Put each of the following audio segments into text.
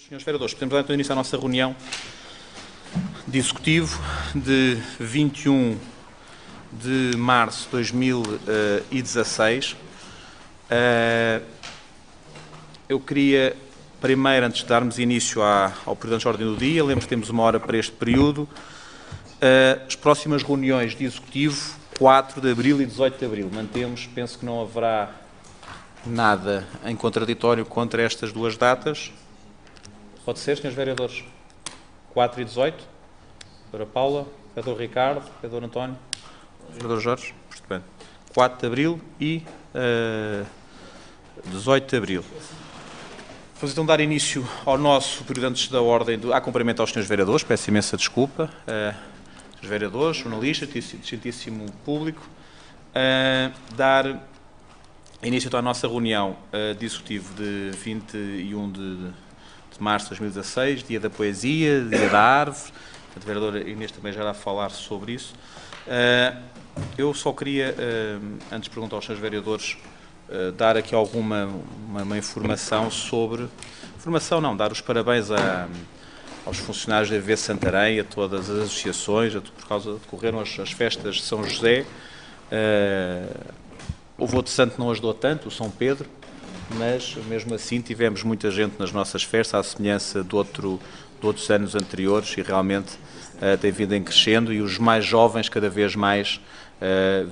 Senhores vereadores, podemos dar então início à nossa reunião de executivo de 21 de março de 2016. Eu queria, primeiro, antes de darmos início ao período de ordem do dia, lembro que temos 1 hora para este período, as próximas reuniões de executivo, 4 de abril e 18 de abril. Mantemos, penso que não haverá nada em contraditório contra estas duas datas. Pode ser, senhores vereadores? 4 e 18. Vereadora Paula, vereador Ricardo, vereador António, vereador Jorge. Muito bem. 4 de abril e 18 de abril. Vamos então dar início ao nosso período antes da ordem, a cumprimento aos senhores vereadores, peço imensa desculpa, senhores vereadores, jornalistas, distintíssimo público, dar início então à nossa reunião de executivo de 21 de março de 2016, dia da poesia, dia da árvore. A vereadora Inês também já irá falar sobre isso. Eu só queria, antes de perguntar aos senhores vereadores, dar aqui alguma uma informação sobre... Informação não, dar os parabéns aos funcionários da EV Santarém, a todas as associações, por causa de decorreram as festas de São José. O voto santo não ajudou tanto, o São Pedro, mas mesmo assim tivemos muita gente nas nossas festas, à semelhança de outros anos anteriores, e realmente tem vindo em crescendo, e os mais jovens cada vez mais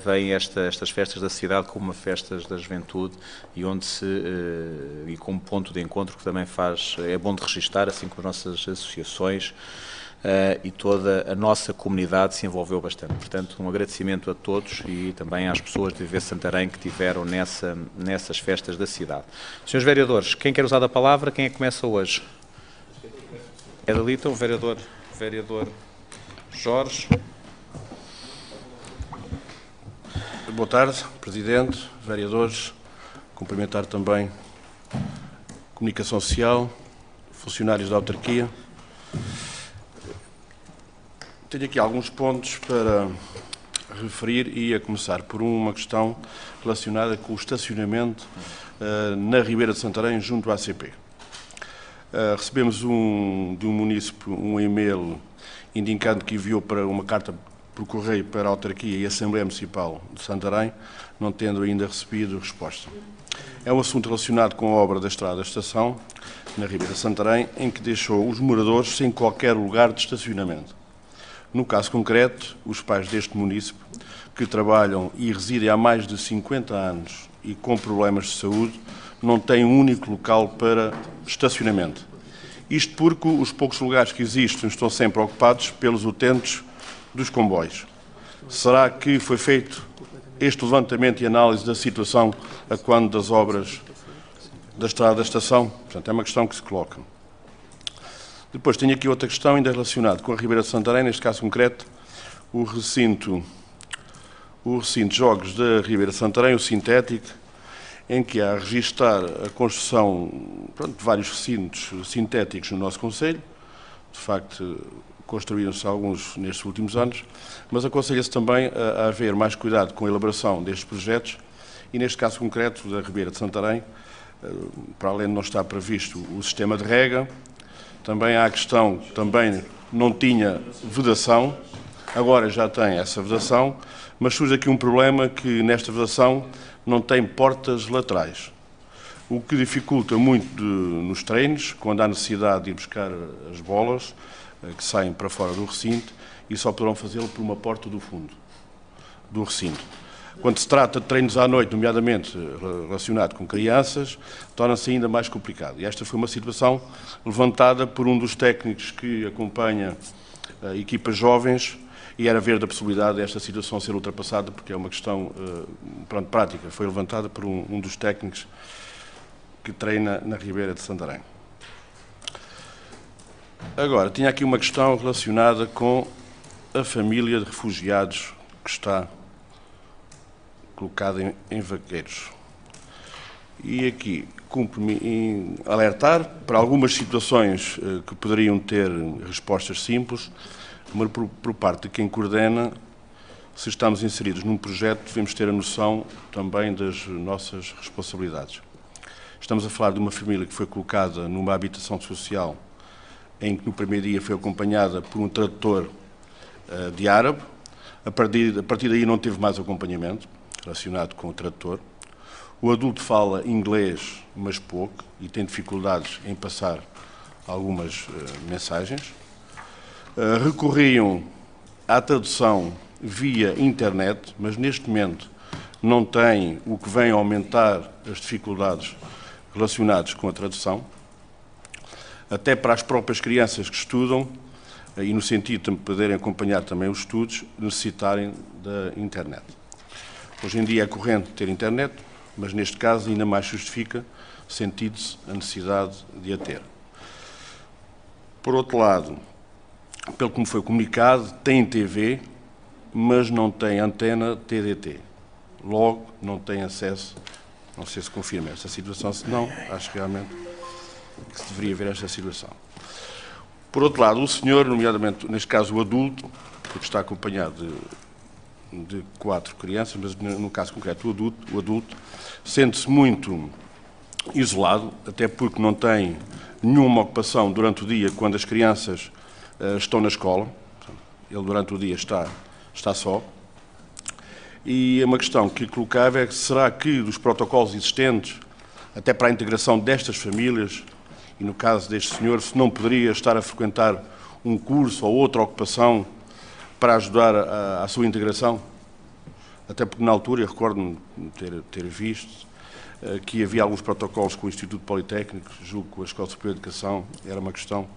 veem estas festas da cidade como uma festas da juventude e e como ponto de encontro que também é bom de registar, assim como as nossas associações e toda a nossa comunidade se envolveu bastante. Portanto, um agradecimento a todos e também às pessoas de EV Santarém que tiveram nessas festas da cidade. Senhores vereadores, quem quer usar a palavra, quem é que começa hoje? É dali então, vereador Jorge. Boa tarde, Presidente, vereadores, cumprimentar também a Comunicação Social, funcionários da autarquia. Tenho aqui alguns pontos para referir e a começar por uma questão relacionada com o estacionamento na Ribeira de Santarém, junto à ACP. Recebemos de um munícipe um e-mail indicando que enviou para uma carta por correio para a autarquia e a Assembleia Municipal de Santarém, não tendo ainda recebido resposta. É um assunto relacionado com a obra da Estrada da Estação, na Ribeira de Santarém, em que deixou os moradores sem qualquer lugar de estacionamento. No caso concreto, os pais deste município, que trabalham e residem há mais de 50 anos e com problemas de saúde, não têm um único local para estacionamento. Isto porque os poucos lugares que existem estão sempre ocupados pelos utentes dos comboios. Será que foi feito este levantamento e análise da situação a quando das obras da Estrada da Estação? Portanto, é uma questão que se coloca. Depois tenho aqui outra questão ainda relacionada com a Ribeira de Santarém, neste caso concreto, o recinto de jogos da Ribeira de Santarém, o sintético, em que há a registar a construção de vários recintos sintéticos no nosso concelho. De facto, construíram-se alguns nestes últimos anos, mas aconselha-se também a haver mais cuidado com a elaboração destes projetos e, neste caso concreto da Ribeira de Santarém, para além de não estar previsto o sistema de rega, também há a questão, também não tinha vedação, agora já tem essa vedação, mas surge aqui um problema que nesta vedação não tem portas laterais, o que dificulta muito nos treinos, quando há necessidade de ir buscar as bolas que saem para fora do recinto, e só poderão fazê-lo por uma porta do fundo do recinto. Quando se trata de treinos à noite, nomeadamente relacionado com crianças, torna-se ainda mais complicado. E esta foi uma situação levantada por um dos técnicos que acompanha equipas jovens, e era ver da possibilidade desta situação ser ultrapassada, porque é uma questão prática. Foi levantada por um dos técnicos que treina na Ribeira de Santarém. Agora, tinha aqui uma questão relacionada com a família de refugiados que está colocada em Vaqueiros. E aqui cumpre-me alertar para algumas situações que poderiam ter respostas simples, mas por parte de quem coordena, se estamos inseridos num projeto, devemos ter a noção também das nossas responsabilidades. Estamos a falar de uma família que foi colocada numa habitação social em que no primeiro dia foi acompanhada por um tradutor de árabe. A partir daí não teve mais acompanhamento relacionado com o tradutor. O adulto fala inglês, mas pouco, e tem dificuldades em passar algumas mensagens. Recorriam à tradução via internet, mas neste momento não tem o que vem aumentar as dificuldades relacionadas com a tradução, até para as próprias crianças que estudam, e no sentido de poderem acompanhar também os estudos, necessitarem da internet. Hoje em dia é corrente ter internet, mas neste caso ainda mais justifica, sentindo-se a necessidade de a ter. Por outro lado, pelo que me foi comunicado, tem TV, mas não tem antena TDT. Logo, não tem acesso, não sei se confirma esta situação, se não, acho realmente que se deveria ver esta situação. Por outro lado, o senhor, nomeadamente, neste caso o adulto, porque está acompanhado de 4 crianças, mas no caso concreto o adulto, sente-se muito isolado, até porque não tem nenhuma ocupação durante o dia quando as crianças estão na escola. Ele durante o dia está só. E uma questão que lhe colocava é: será que dos protocolos existentes, até para a integração destas famílias, e no caso deste senhor, se não poderia estar a frequentar um curso ou outra ocupação para ajudar à sua integração? Até porque na altura, eu recordo-me ter visto que havia alguns protocolos com o Instituto Politécnico, julgo com a Escola Superior de Educação, era uma questão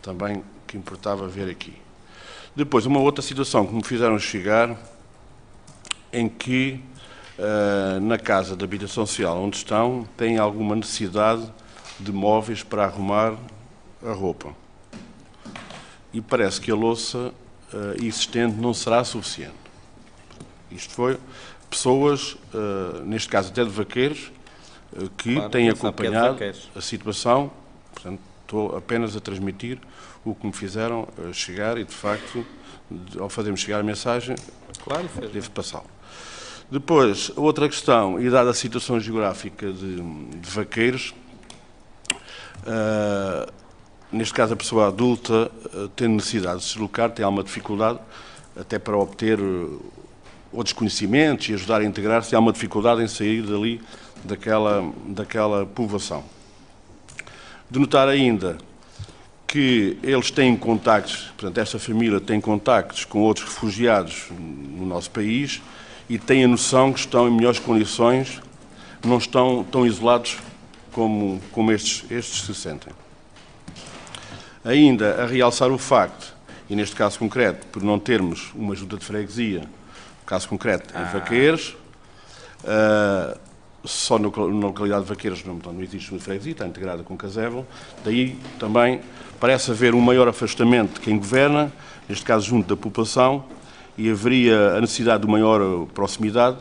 também que importava ver aqui. Depois, uma outra situação que me fizeram chegar, em que na casa de habitação social onde estão, têm alguma necessidade de móveis para arrumar a roupa. E parece que a louça existente não será suficiente. Isto foi pessoas, neste caso até de vaqueiros, que têm acompanhado a situação. Portanto, estou apenas a transmitir o que me fizeram chegar e, de facto, ao fazermos chegar a mensagem, claro, devo passá-lo. Depois, outra questão, e dada a situação geográfica de vaqueiros, neste caso a pessoa adulta tem necessidade de se deslocar, tem alguma dificuldade, até para obter outros conhecimentos e ajudar a integrar-se, há uma dificuldade em sair dali daquela povoação. De notar ainda que eles têm contactos, portanto, esta família tem contactos com outros refugiados no nosso país e têm a noção que estão em melhores condições, não estão tão isolados como estes se sentem. Ainda a realçar o facto, e neste caso concreto, por não termos uma junta de freguesia, no caso concreto em Vaqueiros, só na localidade de Vaqueiros não existe junta de freguesia, está integrada com Casével, daí também parece haver um maior afastamento de quem governa, neste caso junto da população, e haveria a necessidade de maior proximidade,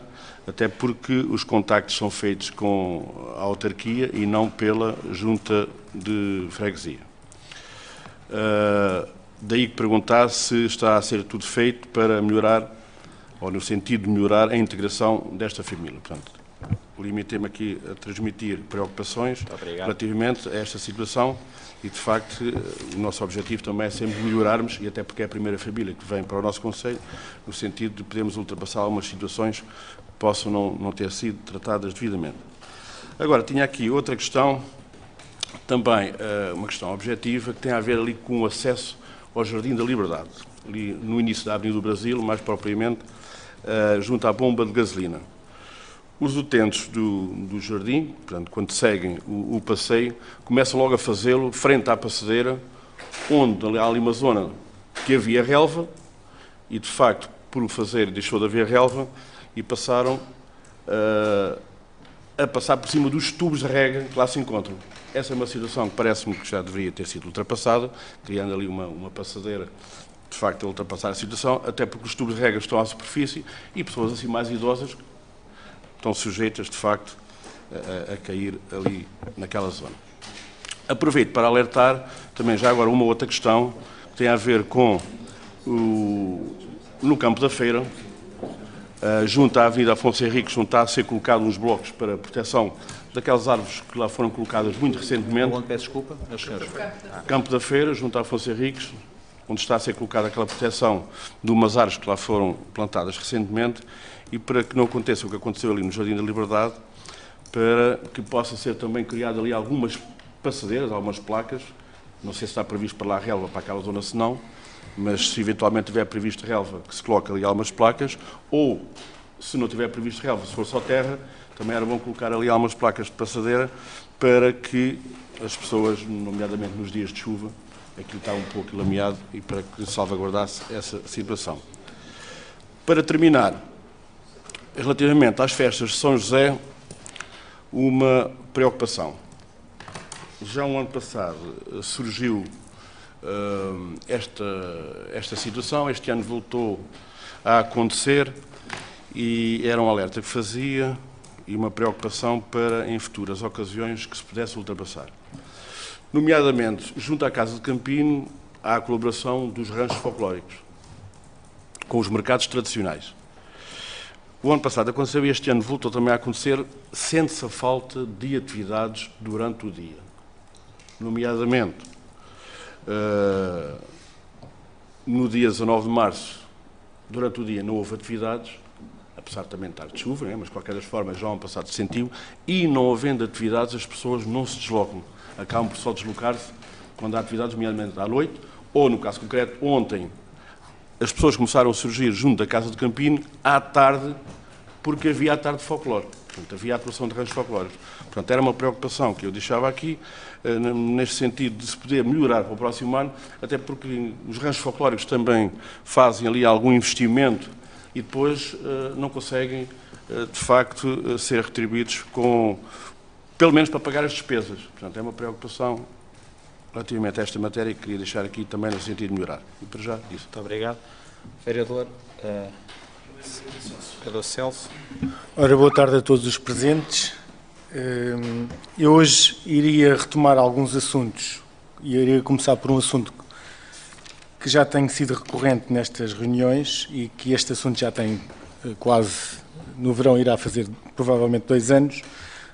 até porque os contactos são feitos com a autarquia e não pela junta de freguesia. Daí que perguntar se está a ser tudo feito para melhorar, ou no sentido de melhorar a integração desta família. Portanto, limitei-me aqui a transmitir preocupações relativamente a esta situação e, de facto, o nosso objetivo também é sempre melhorarmos, e até porque é a primeira família que vem para o nosso Conselho, no sentido de podermos ultrapassar algumas situações que possam não ter sido tratadas devidamente. Agora, tinha aqui outra questão, também uma questão objetiva, que tem a ver ali com o acesso ao Jardim da Liberdade, ali no início da Avenida do Brasil, mais propriamente junto à bomba de gasolina. Os utentes do jardim, portanto, quando seguem o passeio, começam logo a fazê-lo frente à passadeira, onde há ali uma zona que havia relva, e de facto, por o fazer, deixou de haver relva, e passaram a passar por cima dos tubos de rega que lá se encontram. Essa é uma situação que parece-me que já deveria ter sido ultrapassada, criando ali uma passadeira, de facto, a ultrapassar a situação, até porque os tubos de rega estão à superfície e pessoas assim mais idosas estão sujeitas, de facto, a cair ali naquela zona. Aproveito para alertar também já agora uma outra questão que tem a ver com no campo da feira. junto à Avenida Afonso Henriques, onde está a ser colocado uns blocos para proteção daquelas árvores que lá foram colocadas muito recentemente. Onde, peço desculpa, meus senhores. Campo da Feira, junto a Afonso Henriques, onde está a ser colocada aquela proteção de umas árvores que lá foram plantadas recentemente, e para que não aconteça o que aconteceu ali no Jardim da Liberdade, para que possa ser também criado ali algumas passadeiras, algumas placas. Não sei se está previsto para lá a relva, para aquela zona, se não, mas se eventualmente tiver previsto relva, que se coloque ali algumas placas, ou se não tiver previsto relva, se for só terra, também era bom colocar ali algumas placas de passadeira para que as pessoas, nomeadamente nos dias de chuva, aquilo está um pouco lameado, e para que salvaguardasse essa situação. Para terminar, relativamente às festas de São José, uma preocupação. Já um ano passado surgiu esta situação, este ano voltou a acontecer, e era um alerta que fazia e uma preocupação para, em futuras ocasiões, que se pudesse ultrapassar. Nomeadamente, junto à Casa de Campino, há a colaboração dos ranchos folclóricos com os mercados tradicionais. O ano passado aconteceu e este ano voltou também a acontecer, sente-se a falta de atividades durante o dia. Nomeadamente, no dia 19 de março, durante o dia não houve atividades, apesar de também estar de chuva, mas de qualquer das formas já o ano passado se sentiu, e não havendo atividades as pessoas não se deslocam, acabam por só deslocar-se quando há atividades, nomeadamente à noite, ou no caso concreto, ontem, as pessoas começaram a surgir junto da Casa de Campino à tarde, porque havia à tarde folclore. Portanto, havia a atuação de ranchos folclóricos. Portanto, era uma preocupação que eu deixava aqui, neste sentido de se poder melhorar para o próximo ano, até porque os ranchos folclóricos também fazem ali algum investimento e depois não conseguem, de facto, ser retribuídos com, pelo menos para pagar as despesas. Portanto, é uma preocupação relativamente a esta matéria que queria deixar aqui também no sentido de melhorar. E para já, isso. Muito obrigado. Vereador Celso. Ora, boa tarde a todos os presentes. Eu hoje iria retomar alguns assuntos e iria começar por um assunto que já tem sido recorrente nestas reuniões e que este assunto já tem quase, no verão irá fazer provavelmente 2 anos,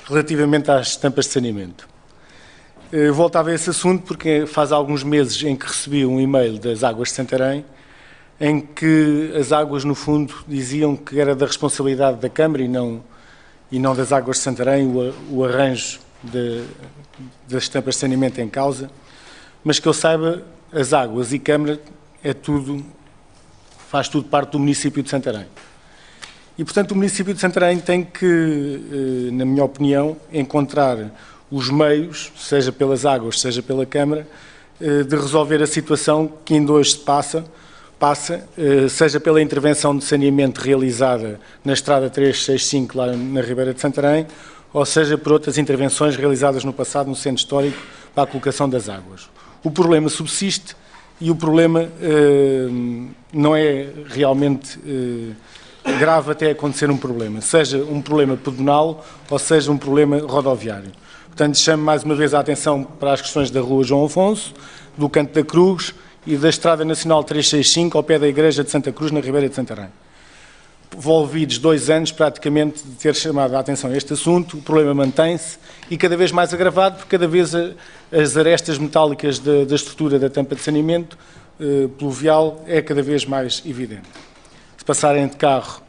relativamente às tampas de saneamento. Voltava a esse assunto porque faz alguns meses em que recebi um e-mail das Águas de Santarém em que as águas, no fundo, diziam que era da responsabilidade da Câmara e não das Águas de Santarém o arranjo das tampas de saneamento em causa, mas que eu saiba, as águas e Câmara faz tudo parte do município de Santarém. E, portanto, o município de Santarém tem que, na minha opinião, encontrar os meios, seja pelas águas, seja pela Câmara, de resolver a situação que ainda hoje se passa, seja pela intervenção de saneamento realizada na Estrada 365, lá na Ribeira de Santarém, ou seja por outras intervenções realizadas no passado no Centro Histórico para a colocação das águas. O problema subsiste e o problema não é realmente grave até acontecer um problema, seja um problema pedonal ou seja um problema rodoviário. Portanto, chamo mais uma vez a atenção para as questões da Rua João Afonso, do Canto da Cruz e da Estrada Nacional 365, ao pé da Igreja de Santa Cruz, na Ribeira de Santarém. Envolvidos 2 anos, praticamente, de ter chamado a atenção a este assunto, o problema mantém-se e cada vez mais agravado, porque cada vez as arestas metálicas da estrutura da tampa de saneamento pluvial é cada vez mais evidente. Se passarem de carro,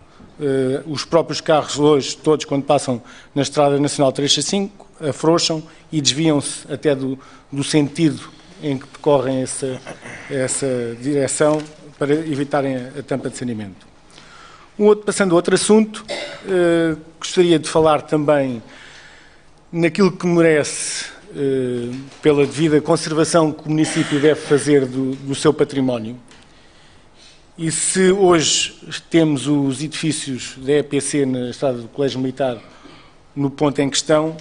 os próprios carros hoje, todos quando passam na Estrada Nacional 365, afrouxam e desviam-se até do sentido em que decorrem essa direção para evitarem a tampa de saneamento. Passando a outro assunto, gostaria de falar também naquilo que merece, pela devida conservação que o município deve fazer do seu património. E se hoje temos os edifícios da EPC na Estrada do Colégio Militar no ponto em questão,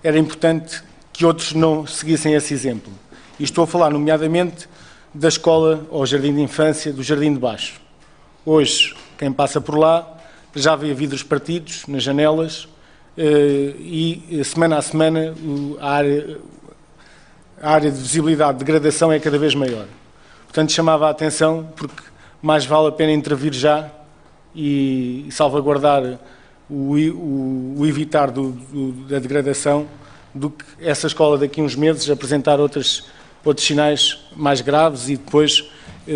era importante que outros não seguissem esse exemplo. E estou a falar, nomeadamente, da escola ou jardim de infância do Jardim de Baixo. Hoje, quem passa por lá já vê vidros partidos nas janelas e, semana a semana, a área de visibilidade de degradação é cada vez maior. Portanto, chamava a atenção porque mais vale a pena intervir já e salvaguardar o evitar da degradação, do que essa escola daqui a uns meses apresentar outros sinais mais graves e depois,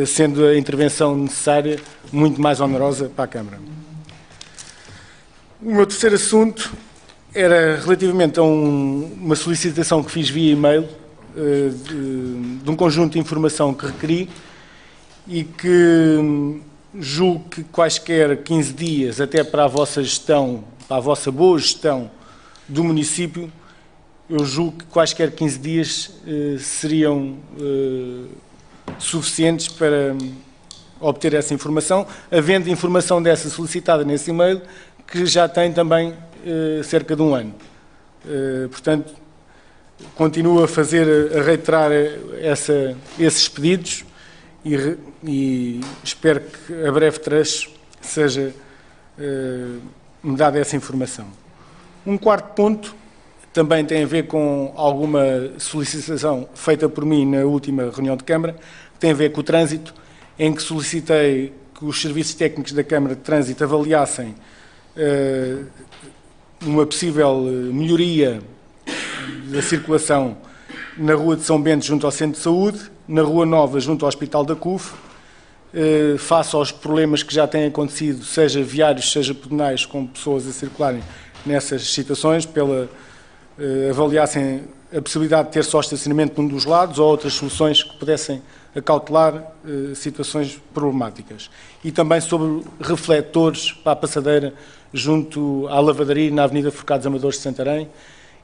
sendo a intervenção necessária, muito mais onerosa para a Câmara. O meu terceiro assunto era relativamente a uma solicitação que fiz via e-mail de um conjunto de informação que requeri e que julgo que quaisquer 15 dias, até para a vossa gestão, para a vossa boa gestão do município, eu julgo que quaisquer 15 dias seriam suficientes para obter essa informação, havendo informação dessa solicitada nesse e-mail, que já tem também cerca de um ano. Portanto, continuo a reiterar esses pedidos e espero que a breve trecho seja me dada essa informação. Um quarto ponto também tem a ver com alguma solicitação feita por mim na última reunião de Câmara, que tem a ver com o trânsito, em que solicitei que os serviços técnicos da Câmara de Trânsito avaliassem uma possível melhoria da circulação na Rua de São Bento junto ao Centro de Saúde, na Rua Nova junto ao Hospital da CUF, face aos problemas que já têm acontecido, seja viários, seja pedonais, com pessoas a circularem nessas situações, avaliassem a possibilidade de ter só estacionamento num dos lados ou outras soluções que pudessem acautelar situações problemáticas. E também sobre refletores para a passadeira junto à lavadaria na Avenida Forcados Amadores de Santarém,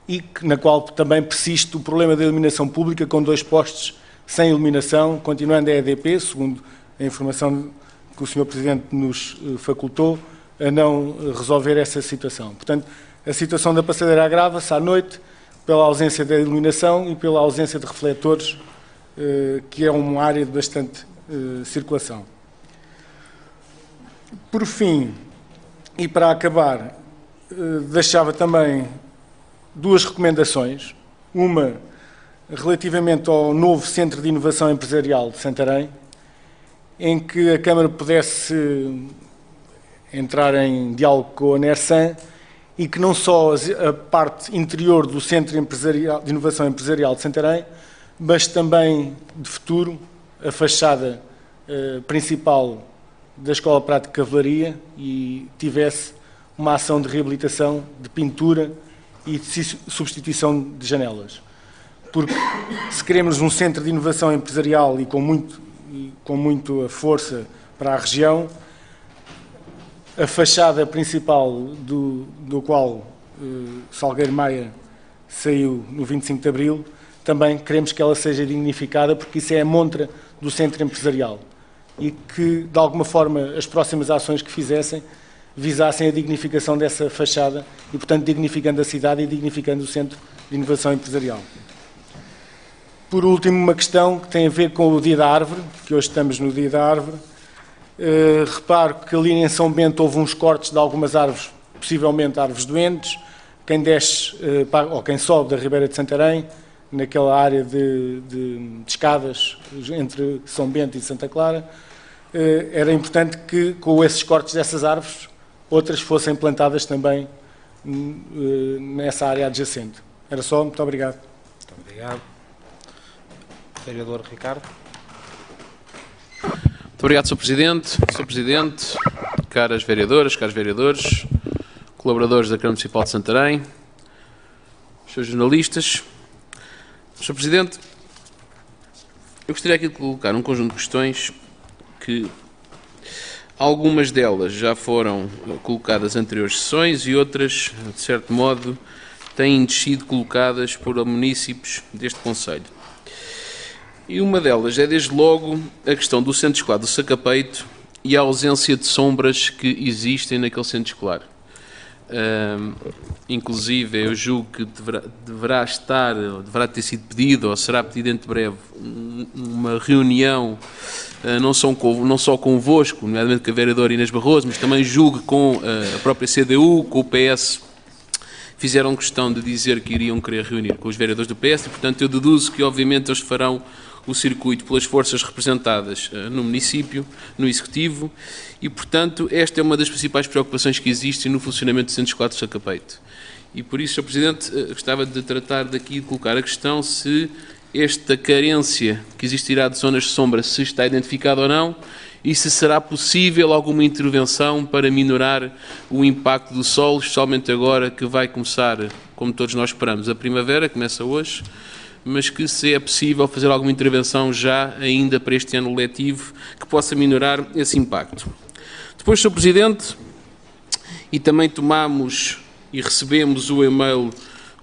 e na qual também persiste o problema da iluminação pública, com 2 postes sem iluminação, continuando a EDP, segundo a informação que o Sr. Presidente nos facultou, a não resolver essa situação. Portanto, a situação da passadeira agrava-se à noite pela ausência da iluminação e pela ausência de refletores, que é uma área de bastante circulação. Por fim, e para acabar, deixava também 2 recomendações. Uma relativamente ao novo Centro de Inovação Empresarial de Santarém, em que a Câmara pudesse entrar em diálogo com a NERSAN e que não só a parte interior do Centro de Inovação Empresarial de Santarém, mas também, de futuro, a fachada principal da Escola Prática de Cavalaria e tivesse uma ação de reabilitação, de pintura e de substituição de janelas. Porque se queremos um centro de inovação empresarial e com muita força para a região, a fachada principal do qual Salgueiro Maia saiu no 25 de Abril, também queremos que ela seja dignificada, porque isso é a montra do centro empresarial e que, de alguma forma, as próximas ações que fizessem visassem a dignificação dessa fachada e, portanto, dignificando a cidade e dignificando o Centro de Inovação Empresarial. Por último, uma questão que tem a ver com o Dia da Árvore, que hoje estamos no Dia da Árvore. Reparo que ali em São Bento houve uns cortes de algumas árvores, possivelmente árvores doentes. Quem desce, ou quem sobe da Ribeira de Santarém, naquela área de escadas entre São Bento e Santa Clara, era importante que, com esses cortes dessas árvores, outras fossem plantadas também nessa área adjacente. Era só, muito obrigado. Muito obrigado. Vereador Ricardo. Muito obrigado, Sr. Presidente. Sr. Presidente, caras vereadoras, caros vereadores, colaboradores da Câmara Municipal de Santarém, senhores jornalistas. Sr. Presidente, eu gostaria aqui de colocar um conjunto de questões que algumas delas já foram colocadas em anteriores sessões e outras, de certo modo, têm sido colocadas por munícipes deste concelho. E uma delas é, desde logo, a questão do centro escolar do Sacapeito e a ausência de sombras que existem naquele centro escolar. Inclusive, eu julgo que deverá ter sido pedido, ou será pedido entre breve, uma reunião, não só convosco, nomeadamente com a vereadora Inês Barroso, mas também julgo com a própria CDU, com o PS, fizeram questão de dizer que iriam querer reunir com os vereadores do PS, e, portanto, eu deduzo que, obviamente, eles farão o circuito pelas forças representadas no município, no Executivo, e, portanto, esta é uma das principais preocupações que existem no funcionamento do Centro Escolar de Sacapeite. E, por isso, Sr. Presidente, gostava de tratar daqui, de colocar a questão se esta carência que existirá de zonas de sombra se está identificada ou não, e se será possível alguma intervenção para minorar o impacto do sol, especialmente agora que vai começar, como todos nós esperamos, a primavera, começa hoje, mas que se é possível fazer alguma intervenção já ainda para este ano letivo que possa minorar esse impacto. Depois, Sr. Presidente, e também tomamos e recebemos o e-mail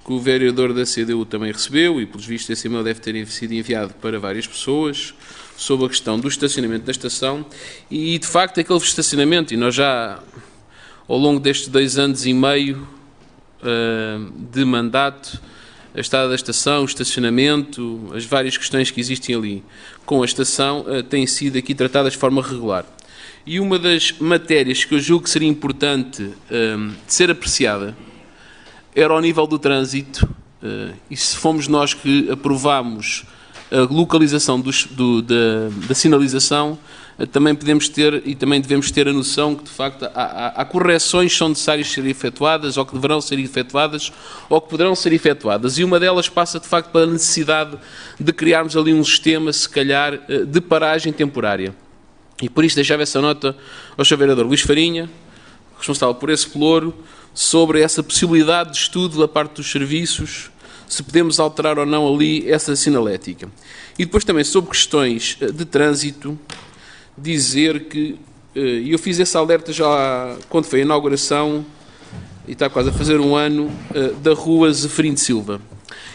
que o vereador da CDU também recebeu, e pelos vistos esse e-mail deve ter sido enviado para várias pessoas, sobre a questão do estacionamento da estação, e de facto aquele estacionamento, e nós já ao longo destes 2 anos e meio de mandato, a estada da estação, o estacionamento, as várias questões que existem ali com a estação têm sido aqui tratadas de forma regular. E uma das matérias que eu julgo que seria importante de ser apreciada era ao nível do trânsito, e se fomos nós que aprovámos a localização da sinalização, também podemos ter e também devemos ter a noção que, de facto, há correções que são necessárias serem efetuadas, ou que deverão ser efetuadas, ou que poderão ser efetuadas. E uma delas passa, de facto, pela necessidade de criarmos ali um sistema, se calhar, de paragem temporária. E por isso deixava essa nota ao Sr. Vereador Luís Farinha, responsável por esse pelouro, sobre essa possibilidade de estudo da parte dos serviços, se podemos alterar ou não ali essa sinalética. E depois também sobre questões de trânsito, dizer que, e eu fiz esse alerta já quando foi a inauguração, e está quase a fazer um ano, da rua Zeferino de Silva,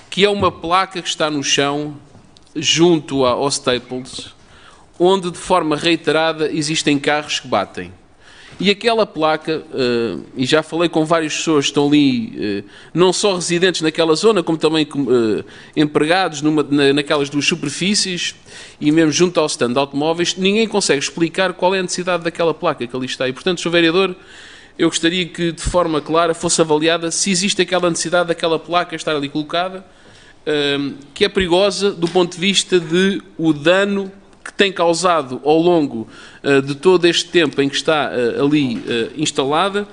que é uma placa que está no chão, junto ao Staples, onde de forma reiterada existem carros que batem. E aquela placa, e já falei com várias pessoas que estão ali, não só residentes naquela zona, como também empregados naquelas 2 superfícies, e mesmo junto ao stand de automóveis, ninguém consegue explicar qual é a necessidade daquela placa que ali está. E, portanto, Sr. Vereador, eu gostaria que, de forma clara, fosse avaliada se existe aquela necessidade daquela placa estar ali colocada, que é perigosa do ponto de vista de o dano que tem causado ao longo de todo este tempo em que está ali instalada,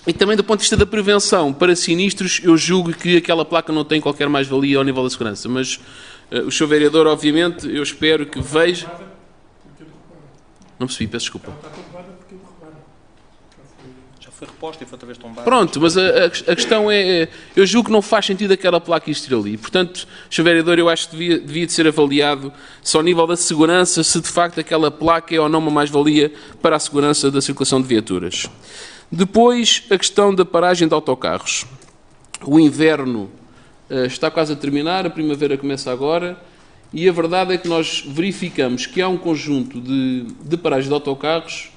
e também do ponto de vista da prevenção para sinistros. Eu julgo que aquela placa não tem qualquer mais-valia ao nível da segurança, mas o Sr. Vereador, obviamente, eu espero que veja... Não percebi, peço desculpa. Foi reposta e foi outra vez tombada. Pronto, mas a questão é, eu julgo que não faz sentido aquela placa existir ali. Portanto, Sr. Vereador, eu acho que devia de ser avaliado, só ao nível da segurança, se de facto aquela placa é ou não uma mais-valia para a segurança da circulação de viaturas. Depois, a questão da paragem de autocarros. O inverno está quase a terminar, a primavera começa agora, e a verdade é que nós verificamos que há um conjunto de paragens de autocarros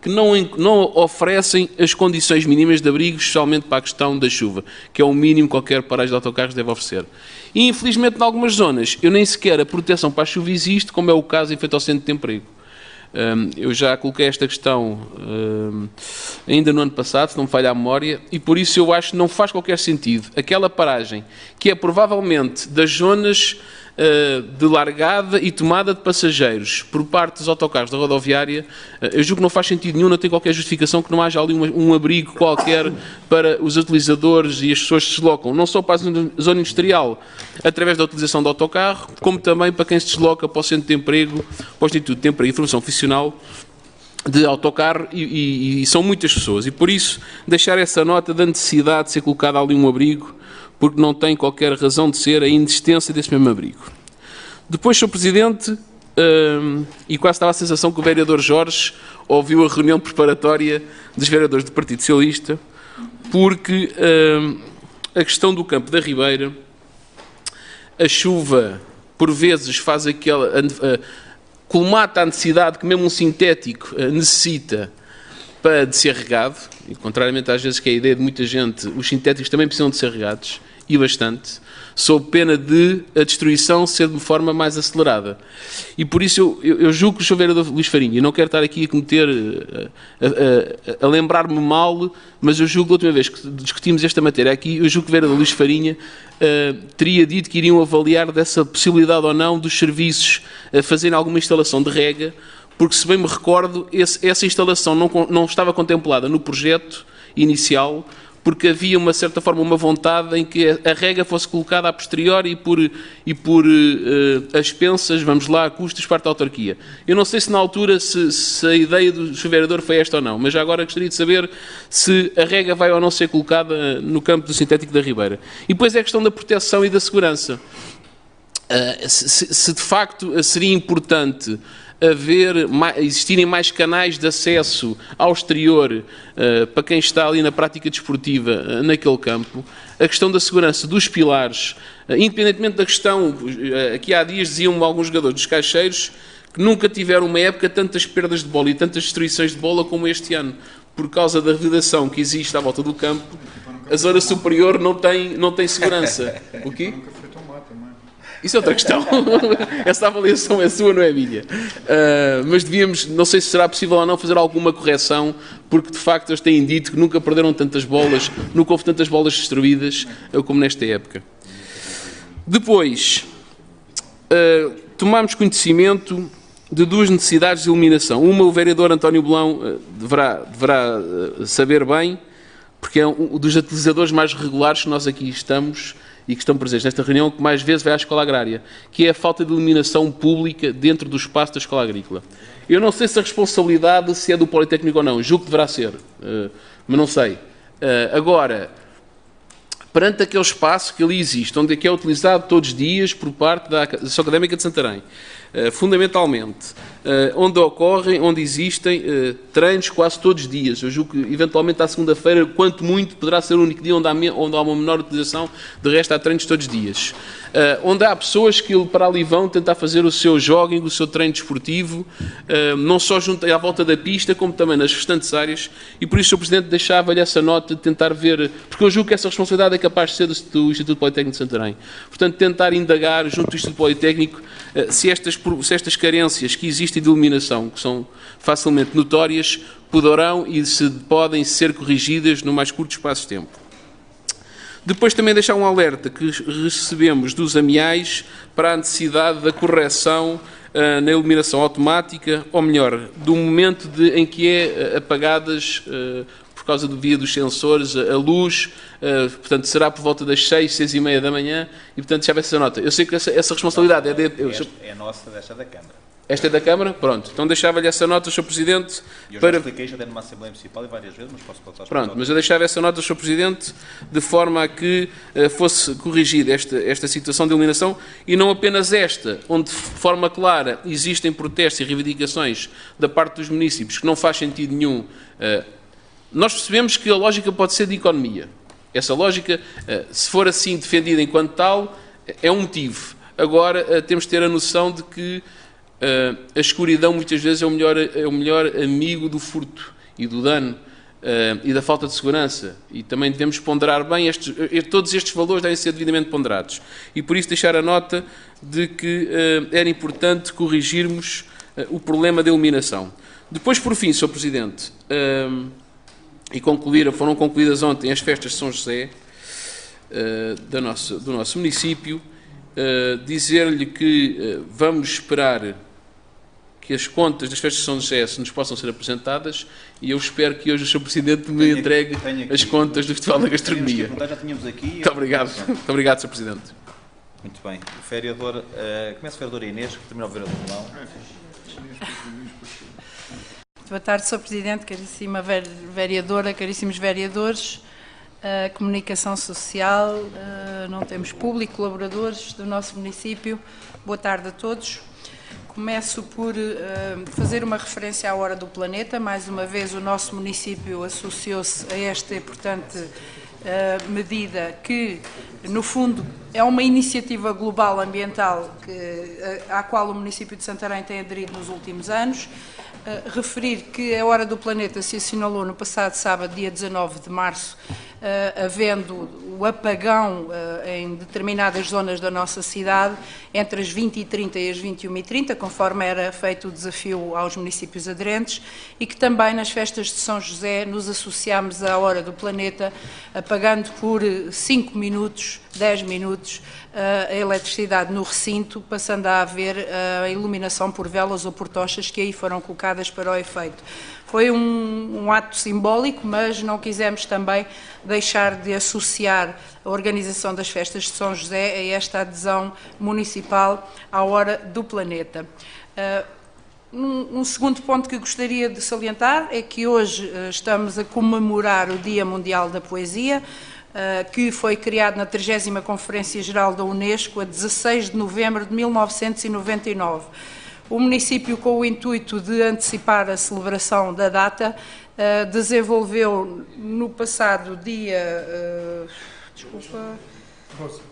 que não oferecem as condições mínimas de abrigo, especialmente para a questão da chuva, que é o mínimo que qualquer paragem de autocarros deve oferecer. E, infelizmente, em algumas zonas, eu nem sequer a proteção para a chuva existe, como é o caso em frente ao centro de emprego. Eu já coloquei esta questão ainda no ano passado, se não me falha a memória, e por isso eu acho que não faz qualquer sentido aquela paragem, que é provavelmente das zonas de largada e tomada de passageiros por parte dos autocarros da rodoviária, eu julgo que não faz sentido nenhum, não tem qualquer justificação que não haja ali um abrigo qualquer para os utilizadores e as pessoas que se deslocam, não só para a zona industrial, através da utilização do autocarro, como também para quem se desloca para o centro de emprego, para o Instituto de Emprego e Formação Profissional de autocarro, e são muitas pessoas, e por isso deixar essa nota da necessidade de ser colocado ali um abrigo, porque não tem qualquer razão de ser a inexistência desse mesmo abrigo. Depois, Sr. Presidente, e quase estava a sensação que o vereador Jorge ouviu a reunião preparatória dos vereadores do Partido Socialista, porque a questão do Campo da Ribeira, a chuva, por vezes, faz aquela... colmata a necessidade que mesmo um sintético necessita de ser regado, e contrariamente às vezes que é a ideia de muita gente, os sintéticos também precisam de ser regados, e bastante, sob pena de a destruição ser de forma mais acelerada. E por isso eu julgo que o Sr. Vereador Luís Farinha, e não quero estar aqui a cometer, a lembrar-me mal, mas eu julgo que da última vez que discutimos esta matéria aqui, eu julgo que o Vereador Luís Farinha teria dito que iriam avaliar dessa possibilidade ou não dos serviços fazerem alguma instalação de rega, porque, se bem me recordo, essa instalação não estava contemplada no projeto inicial, porque havia, uma certa forma, uma vontade em que a rega fosse colocada a posteriori e por as expensas, vamos lá, a custos, parte da autarquia. Eu não sei se na altura se a ideia do Sr. Vereador foi esta ou não, mas já agora gostaria de saber se a rega vai ou não ser colocada no campo do Sintético da Ribeira. E depois é a questão da proteção e da segurança. Se de facto seria importante existirem mais canais de acesso ao exterior para quem está ali na prática desportiva naquele campo, a questão da segurança dos pilares, independentemente da questão, aqui há dias diziam-me alguns jogadores dos Caixeiros que nunca tiveram uma época tantas perdas de bola e tantas destruições de bola como este ano, por causa da vedação que existe à volta do campo, a zona superior não tem segurança. O quê? Isso é outra questão. Essa avaliação é sua, não é minha. Mas devíamos, não sei se será possível ou não, fazer alguma correção, porque de facto eles têm dito que nunca perderam tantas bolas, nunca houve tantas bolas destruídas como nesta época. Depois, tomámos conhecimento de duas necessidades de iluminação. Uma, o vereador António Belão deverá saber bem, porque é um dos utilizadores mais regulares que nós aqui estamos e que estão presentes nesta reunião, que mais vezes vai à escola agrária, que é a falta de iluminação pública dentro do espaço da escola agrícola. Eu não sei se a responsabilidade se é do Politécnico ou não, julgo que deverá ser, mas não sei. Agora, perante aquele espaço que ali existe, onde é que é utilizado todos os dias por parte da Associação Académica de Santarém, fundamentalmente, onde existem treinos quase todos os dias. Eu julgo que, eventualmente, à segunda-feira, quanto muito, poderá ser o único dia onde há uma menor utilização, de resto há treinos todos os dias. Onde há pessoas que para ali vão tentar fazer o seu jogging, o seu treino desportivo, não só junto à volta da pista, como também nas restantes áreas, e por isso o Sr. Presidente deixava-lhe essa nota de tentar ver, porque eu julgo que essa responsabilidade é capaz de ser do Instituto Politécnico de Santarém. Portanto, tentar indagar junto do Instituto Politécnico se estas carências que existem de iluminação, que são facilmente notórias, poderão e se podem ser corrigidas no mais curto espaço de tempo. Depois também deixar um alerta que recebemos dos amiais para a necessidade da correção na iluminação automática, ou melhor, do momento em que é apagadas por causa do via dos sensores, a luz, portanto será por volta das 6, 6 e meia da manhã, e portanto já vai essa nota. Eu sei que essa responsabilidade é nossa, desta da Câmara. Esta é da Câmara? Pronto. Então deixava-lhe essa nota, Sr. Presidente. Eu já expliquei, já dei numa Assembleia Municipal e várias vezes, mas posso voltar. Pronto, mas eu deixava essa nota, Sr. Presidente, de forma a que fosse corrigida esta situação de iluminação, e não apenas esta, onde de forma clara existem protestos e reivindicações da parte dos municípios que não faz sentido nenhum. Nós percebemos que a lógica pode ser de economia. Essa lógica, se for assim defendida enquanto tal, é um motivo. Agora, temos de ter a noção de que a escuridão muitas vezes é o melhor amigo do furto e do dano e da falta de segurança, e também devemos ponderar bem todos estes valores devem ser devidamente ponderados, e por isso deixar a nota de que era importante corrigirmos o problema da iluminação. Depois, por fim, Sr. Presidente, foram concluídas ontem as festas de São José do nosso município. Dizer-lhe que vamos esperar que as contas das festas de São José nos possam ser apresentadas, e eu espero que hoje o Sr. Presidente me entregue as contas do Festival da Gastronomia. Já tínhamos aqui. Muito obrigado. Muito obrigado, Sr. Presidente. Muito bem. O vereador, começa o vereador Inês, que termina o vereador Belão. Boa tarde, Sr. Presidente, caríssima vereadora, caríssimos vereadores. Comunicação social, não temos público, colaboradores do nosso município. Boa tarde a todos. Começo por fazer uma referência à Hora do Planeta. Mais uma vez, o nosso município associou-se a esta importante medida que, no fundo, é uma iniciativa global ambiental à qual o município de Santarém tem aderido nos últimos anos. Referir que a Hora do Planeta se assinalou no passado sábado, dia 19 de março, havendo o apagão em determinadas zonas da nossa cidade entre as 20h30 e as 21h30, conforme era feito o desafio aos municípios aderentes, e que também nas festas de São José nos associámos à Hora do Planeta, apagando por 5 minutos, 10 minutos, a eletricidade no recinto, passando a haver a iluminação por velas ou por tochas que aí foram colocadas para o efeito. Foi um ato simbólico, mas não quisemos também deixar de associar a organização das festas de São José a esta adesão municipal à Hora do Planeta. Um segundo ponto que gostaria de salientar é que hoje estamos a comemorar o Dia Mundial da Poesia, que foi criado na 30ª Conferência Geral da Unesco a 16 de novembro de 1999. O município, com o intuito de antecipar a celebração da data, desenvolveu no passado dia...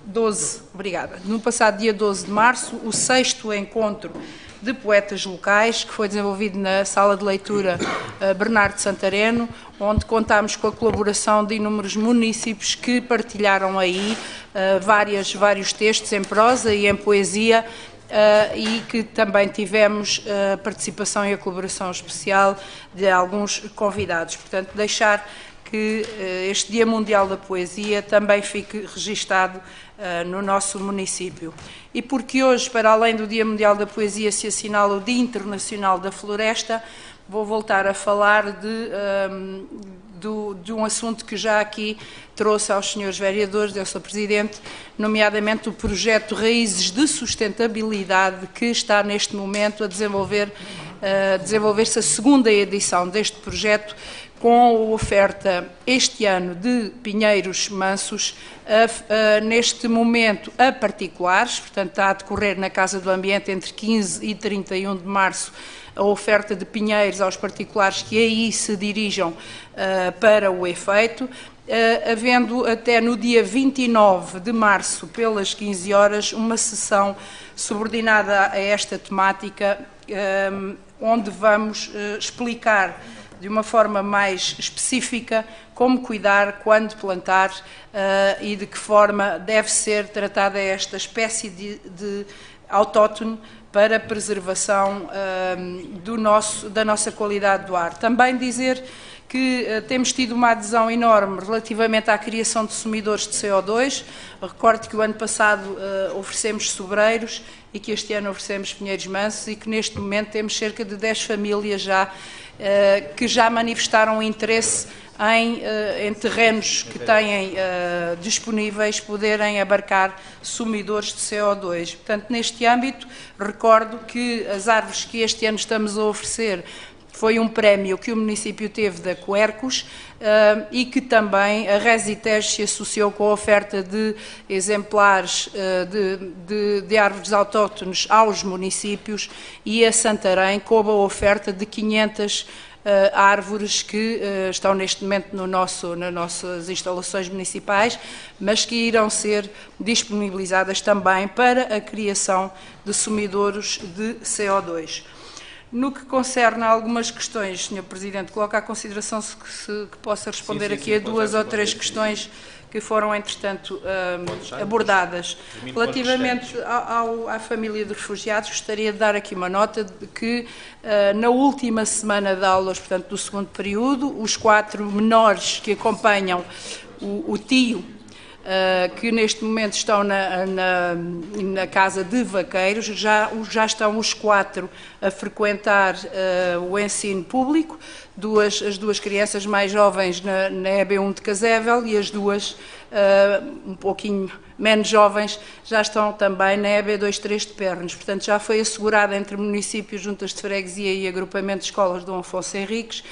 12 de março, o 6º encontro de poetas locais, que foi desenvolvido na Sala de Leitura Bernardo Santareno, onde contámos com a colaboração de inúmeros municípios que partilharam aí vários textos em prosa e em poesia, e que também tivemos a participação e a colaboração especial de alguns convidados. Portanto, deixar que este Dia Mundial da Poesia também fique registado no nosso município. E porque hoje, para além do Dia Mundial da Poesia, se assinala o Dia Internacional da Floresta, vou voltar a falar de um assunto que já aqui trouxe aos senhores vereadores, eu sou Presidente, nomeadamente o projeto Raízes de Sustentabilidade, que está neste momento a desenvolver-se a segunda edição deste projeto, com a oferta este ano de pinheiros mansos, neste momento a particulares, portanto está a decorrer na Casa do Ambiente entre 15 e 31 de março, a oferta de pinheiros aos particulares que aí se dirijam para o efeito, havendo até no dia 29 de março, pelas 15 horas, uma sessão subordinada a esta temática, onde vamos explicar de uma forma mais específica como cuidar, quando plantar e de que forma deve ser tratada esta espécie de autóctone para a preservação da nossa qualidade do ar. Também dizer que temos tido uma adesão enorme relativamente à criação de sumidores de CO2. Recordo que o ano passado oferecemos sobreiros e que este ano oferecemos pinheiros mansos e que neste momento temos cerca de 10 famílias que já manifestaram interesse em terrenos que têm disponíveis poderem abarcar sumidores de CO2. Portanto, neste âmbito, recordo que as árvores que este ano estamos a oferecer foi um prémio que o município teve da Quercus e que também a Resitege se associou com a oferta de exemplares de árvores autóctones aos municípios, e a Santarém coube a oferta de 500 árvores que estão neste momento nas nossas instalações municipais, mas que irão ser disponibilizadas também para a criação de sumidouros de CO2. No que concerne a algumas questões, Sr. Presidente, coloco à consideração que possa responder aqui a duas ou três questões que foram, entretanto, abordadas. Relativamente à família de refugiados, gostaria de dar aqui uma nota de que, na última semana de aulas, portanto, do segundo período, os 4 menores que acompanham o tio, que neste momento estão na Casa de Vaqueiros, já estão os 4 a frequentar o ensino público, as duas crianças mais jovens na EB1 de Casével e as duas um pouquinho menos jovens já estão também na EB23 de Pernos. Portanto, já foi assegurada entre municípios, juntas de freguesia e agrupamento de escolas Dom Afonso Henriques,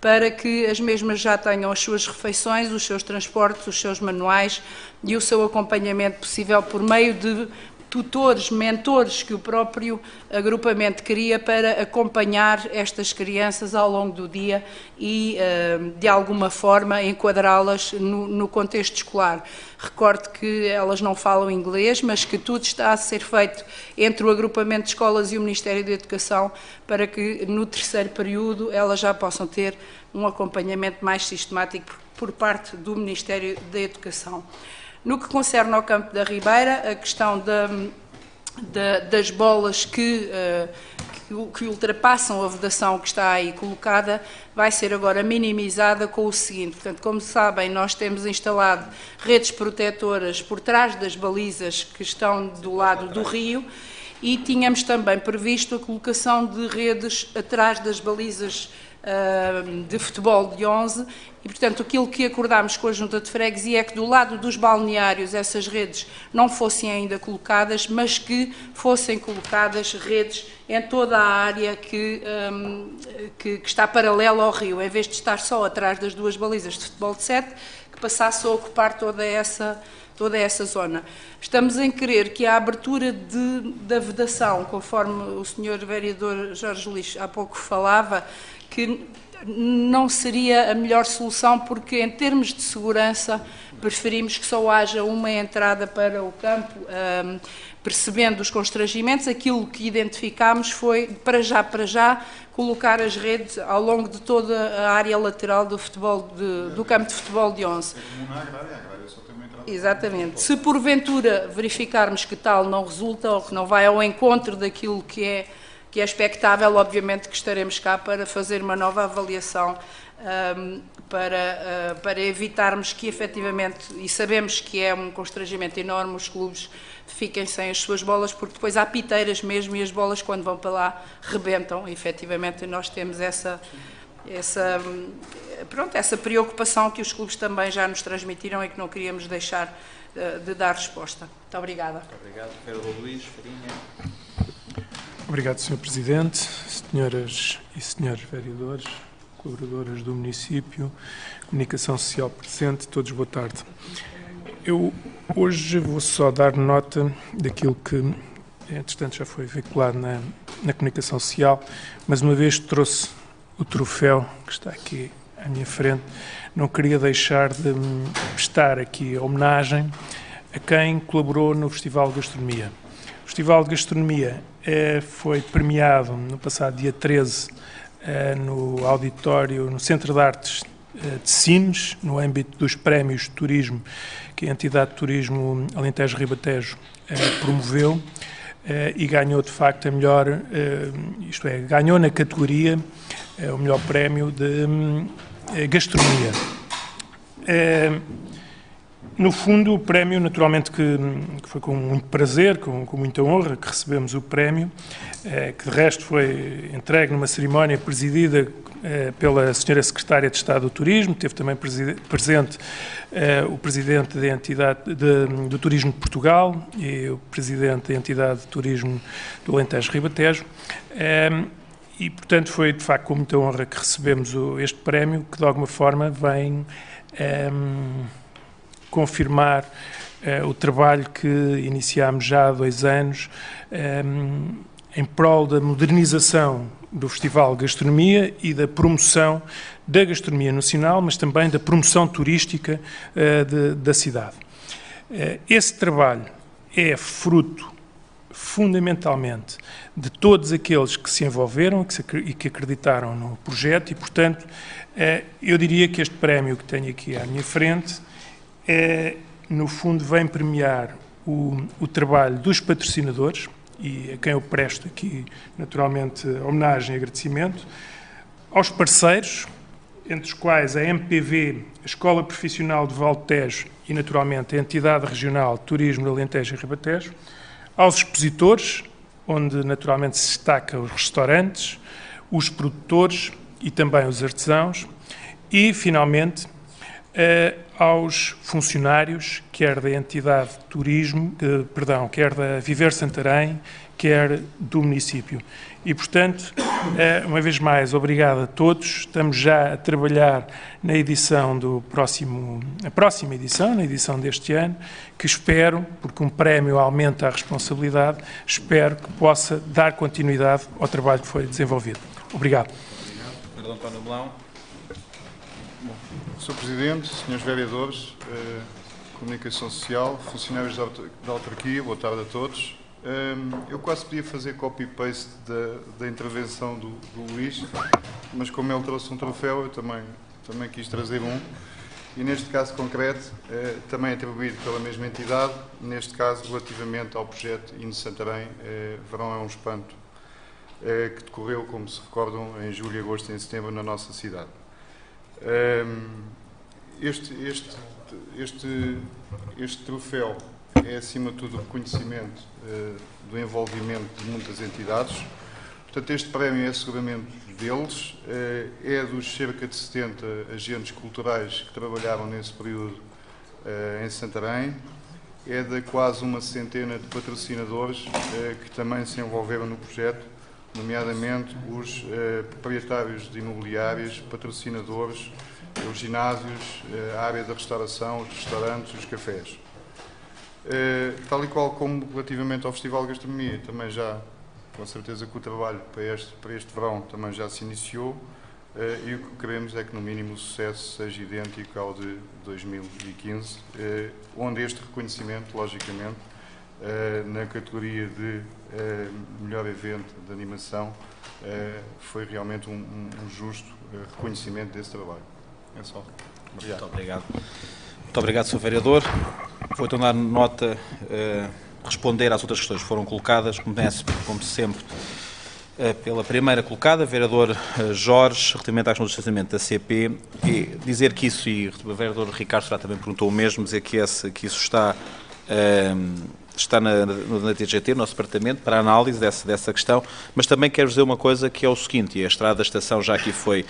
para que as mesmas já tenham as suas refeições, os seus transportes, os seus manuais e o seu acompanhamento possível por meio de tutores, mentores que o próprio agrupamento cria para acompanhar estas crianças ao longo do dia e, de alguma forma, enquadrá-las no contexto escolar. Recordo que elas não falam inglês, mas que tudo está a ser feito entre o agrupamento de escolas e o Ministério da Educação para que, no terceiro período, elas já possam ter um acompanhamento mais sistemático por parte do Ministério da Educação. No que concerne ao campo da Ribeira, a questão das bolas que ultrapassam a vedação que está aí colocada vai ser agora minimizada com o seguinte. Portanto, como sabem, nós temos instalado redes protetoras por trás das balizas que estão do lado do rio e tínhamos também previsto a colocação de redes atrás das balizas de futebol de 11 e, portanto, aquilo que acordámos com a Junta de Freguesia é que do lado dos balneários essas redes não fossem ainda colocadas, mas que fossem colocadas redes em toda a área que está paralela ao rio, em vez de estar só atrás das duas balizas de futebol de 7, que passasse a ocupar toda essa zona. Estamos em querer que a abertura da vedação, conforme o Sr. Vereador Jorge Luís há pouco falava, que não seria a melhor solução, porque em termos de segurança preferimos que só haja uma entrada para o campo, percebendo os constrangimentos. Aquilo que identificámos foi, para já, colocar as redes ao longo de toda a área lateral do campo de futebol de 11. Exatamente. Se porventura verificarmos que tal não resulta ou que não vai ao encontro daquilo que é expectável, obviamente que estaremos cá para fazer uma nova avaliação para evitarmos que efetivamente, e sabemos que é um constrangimento enorme, os clubes fiquem sem as suas bolas, porque depois há piteiras mesmo e as bolas quando vão para lá rebentam, e efetivamente nós temos essa preocupação que os clubes também já nos transmitiram e que não queríamos deixar de dar resposta. Muito obrigada. Muito obrigado, Vereador Luís Farinha. Obrigado, Sr. Presidente, senhoras e senhores vereadores, colaboradoras do município, comunicação social presente, todos boa tarde. Eu hoje vou só dar nota daquilo que, entretanto, já foi veiculado na comunicação social, mas uma vez trouxe o troféu que está aqui à minha frente, não queria deixar de prestar aqui a homenagem a quem colaborou no Festival de Gastronomia. O Festival de Gastronomia foi premiado no passado dia 13 no auditório, no Centro de Artes de Sines, no âmbito dos prémios de turismo que a entidade de turismo Alentejo Ribatejo promoveu e ganhou de facto a melhor, isto é, ganhou na categoria o melhor prémio de gastronomia. No fundo, o prémio, naturalmente, que foi com muito prazer, com muita honra, que recebemos o prémio, que de resto foi entregue numa cerimónia presidida pela Sra. Secretária de Estado do Turismo, teve também presente o Presidente da Entidade do Turismo de Portugal e o Presidente da Entidade de Turismo do Alentejo Ribatejo, e, portanto, foi de facto com muita honra que recebemos este prémio, que de alguma forma vem confirmar o trabalho que iniciámos já há 2 anos em prol da modernização do Festival de Gastronomia e da promoção da gastronomia nacional, mas também da promoção turística da cidade. Esse trabalho é fruto, fundamentalmente, de todos aqueles que se envolveram e que acreditaram no projeto e, portanto, eu diria que este prémio que tenho aqui à minha frente no fundo, vem premiar o trabalho dos patrocinadores, e a quem eu presto aqui, naturalmente, homenagem e agradecimento, aos parceiros, entre os quais a MPV, a Escola Profissional de Valtejo e, naturalmente, a Entidade Regional de Turismo de Alentejo e Ribatejo, aos expositores, onde, naturalmente, se destaca os restaurantes, os produtores e também os artesãos, e, finalmente, aos funcionários, quer da entidade de turismo, quer da Viver Santarém, quer do município. E, portanto, uma vez mais, obrigado a todos. Estamos já a trabalhar na edição a próxima edição, na edição deste ano, que espero, porque um prémio aumenta a responsabilidade, espero que possa dar continuidade ao trabalho que foi desenvolvido. Obrigado. Obrigado. António Belão. Sr. Presidente, Srs. Vereadores, Comunicação Social, funcionários da autarquia, boa tarde a todos. Eu quase podia fazer copy-paste da intervenção do Luís, mas como ele trouxe um troféu, eu também quis trazer um. e neste caso concreto também atribuído pela mesma entidade, neste caso relativamente ao projeto INE Santarém, Verão é um Espanto, que decorreu, como se recordam, em julho, agosto e em setembro na nossa cidade. Este troféu é, acima de tudo, o reconhecimento do envolvimento de muitas entidades. Portanto, este prémio é seguramente deles, é dos cerca de 70 agentes culturais que trabalharam nesse período em Santarém, é de quase uma centena de patrocinadores que também se envolveram no projeto, nomeadamente os proprietários de imobiliárias, patrocinadores, os ginásios, a área da restauração, os restaurantes, os cafés. Tal e qual como relativamente ao Festival de Gastronomia, também já, com certeza que o trabalho para este verão também já se iniciou, e o que queremos é que, no mínimo, o sucesso seja idêntico ao de 2015, onde este reconhecimento, logicamente, na categoria de melhor evento de animação, foi realmente um justo reconhecimento desse trabalho. É só. Obrigado. Muito obrigado. Muito obrigado, Sr. Vereador. Vou então dar nota, responder às outras questões que foram colocadas. Começo, como sempre, pela primeira colocada, vereador Jorge, relativamente à questão do estacionamento da CP, e dizer que isso, e o vereador Ricardo Será também perguntou o mesmo, dizer que isso está na TGT, no nosso departamento, para a análise dessa questão, mas também quero dizer uma coisa que é o seguinte, e a estrada da estação já aqui foi,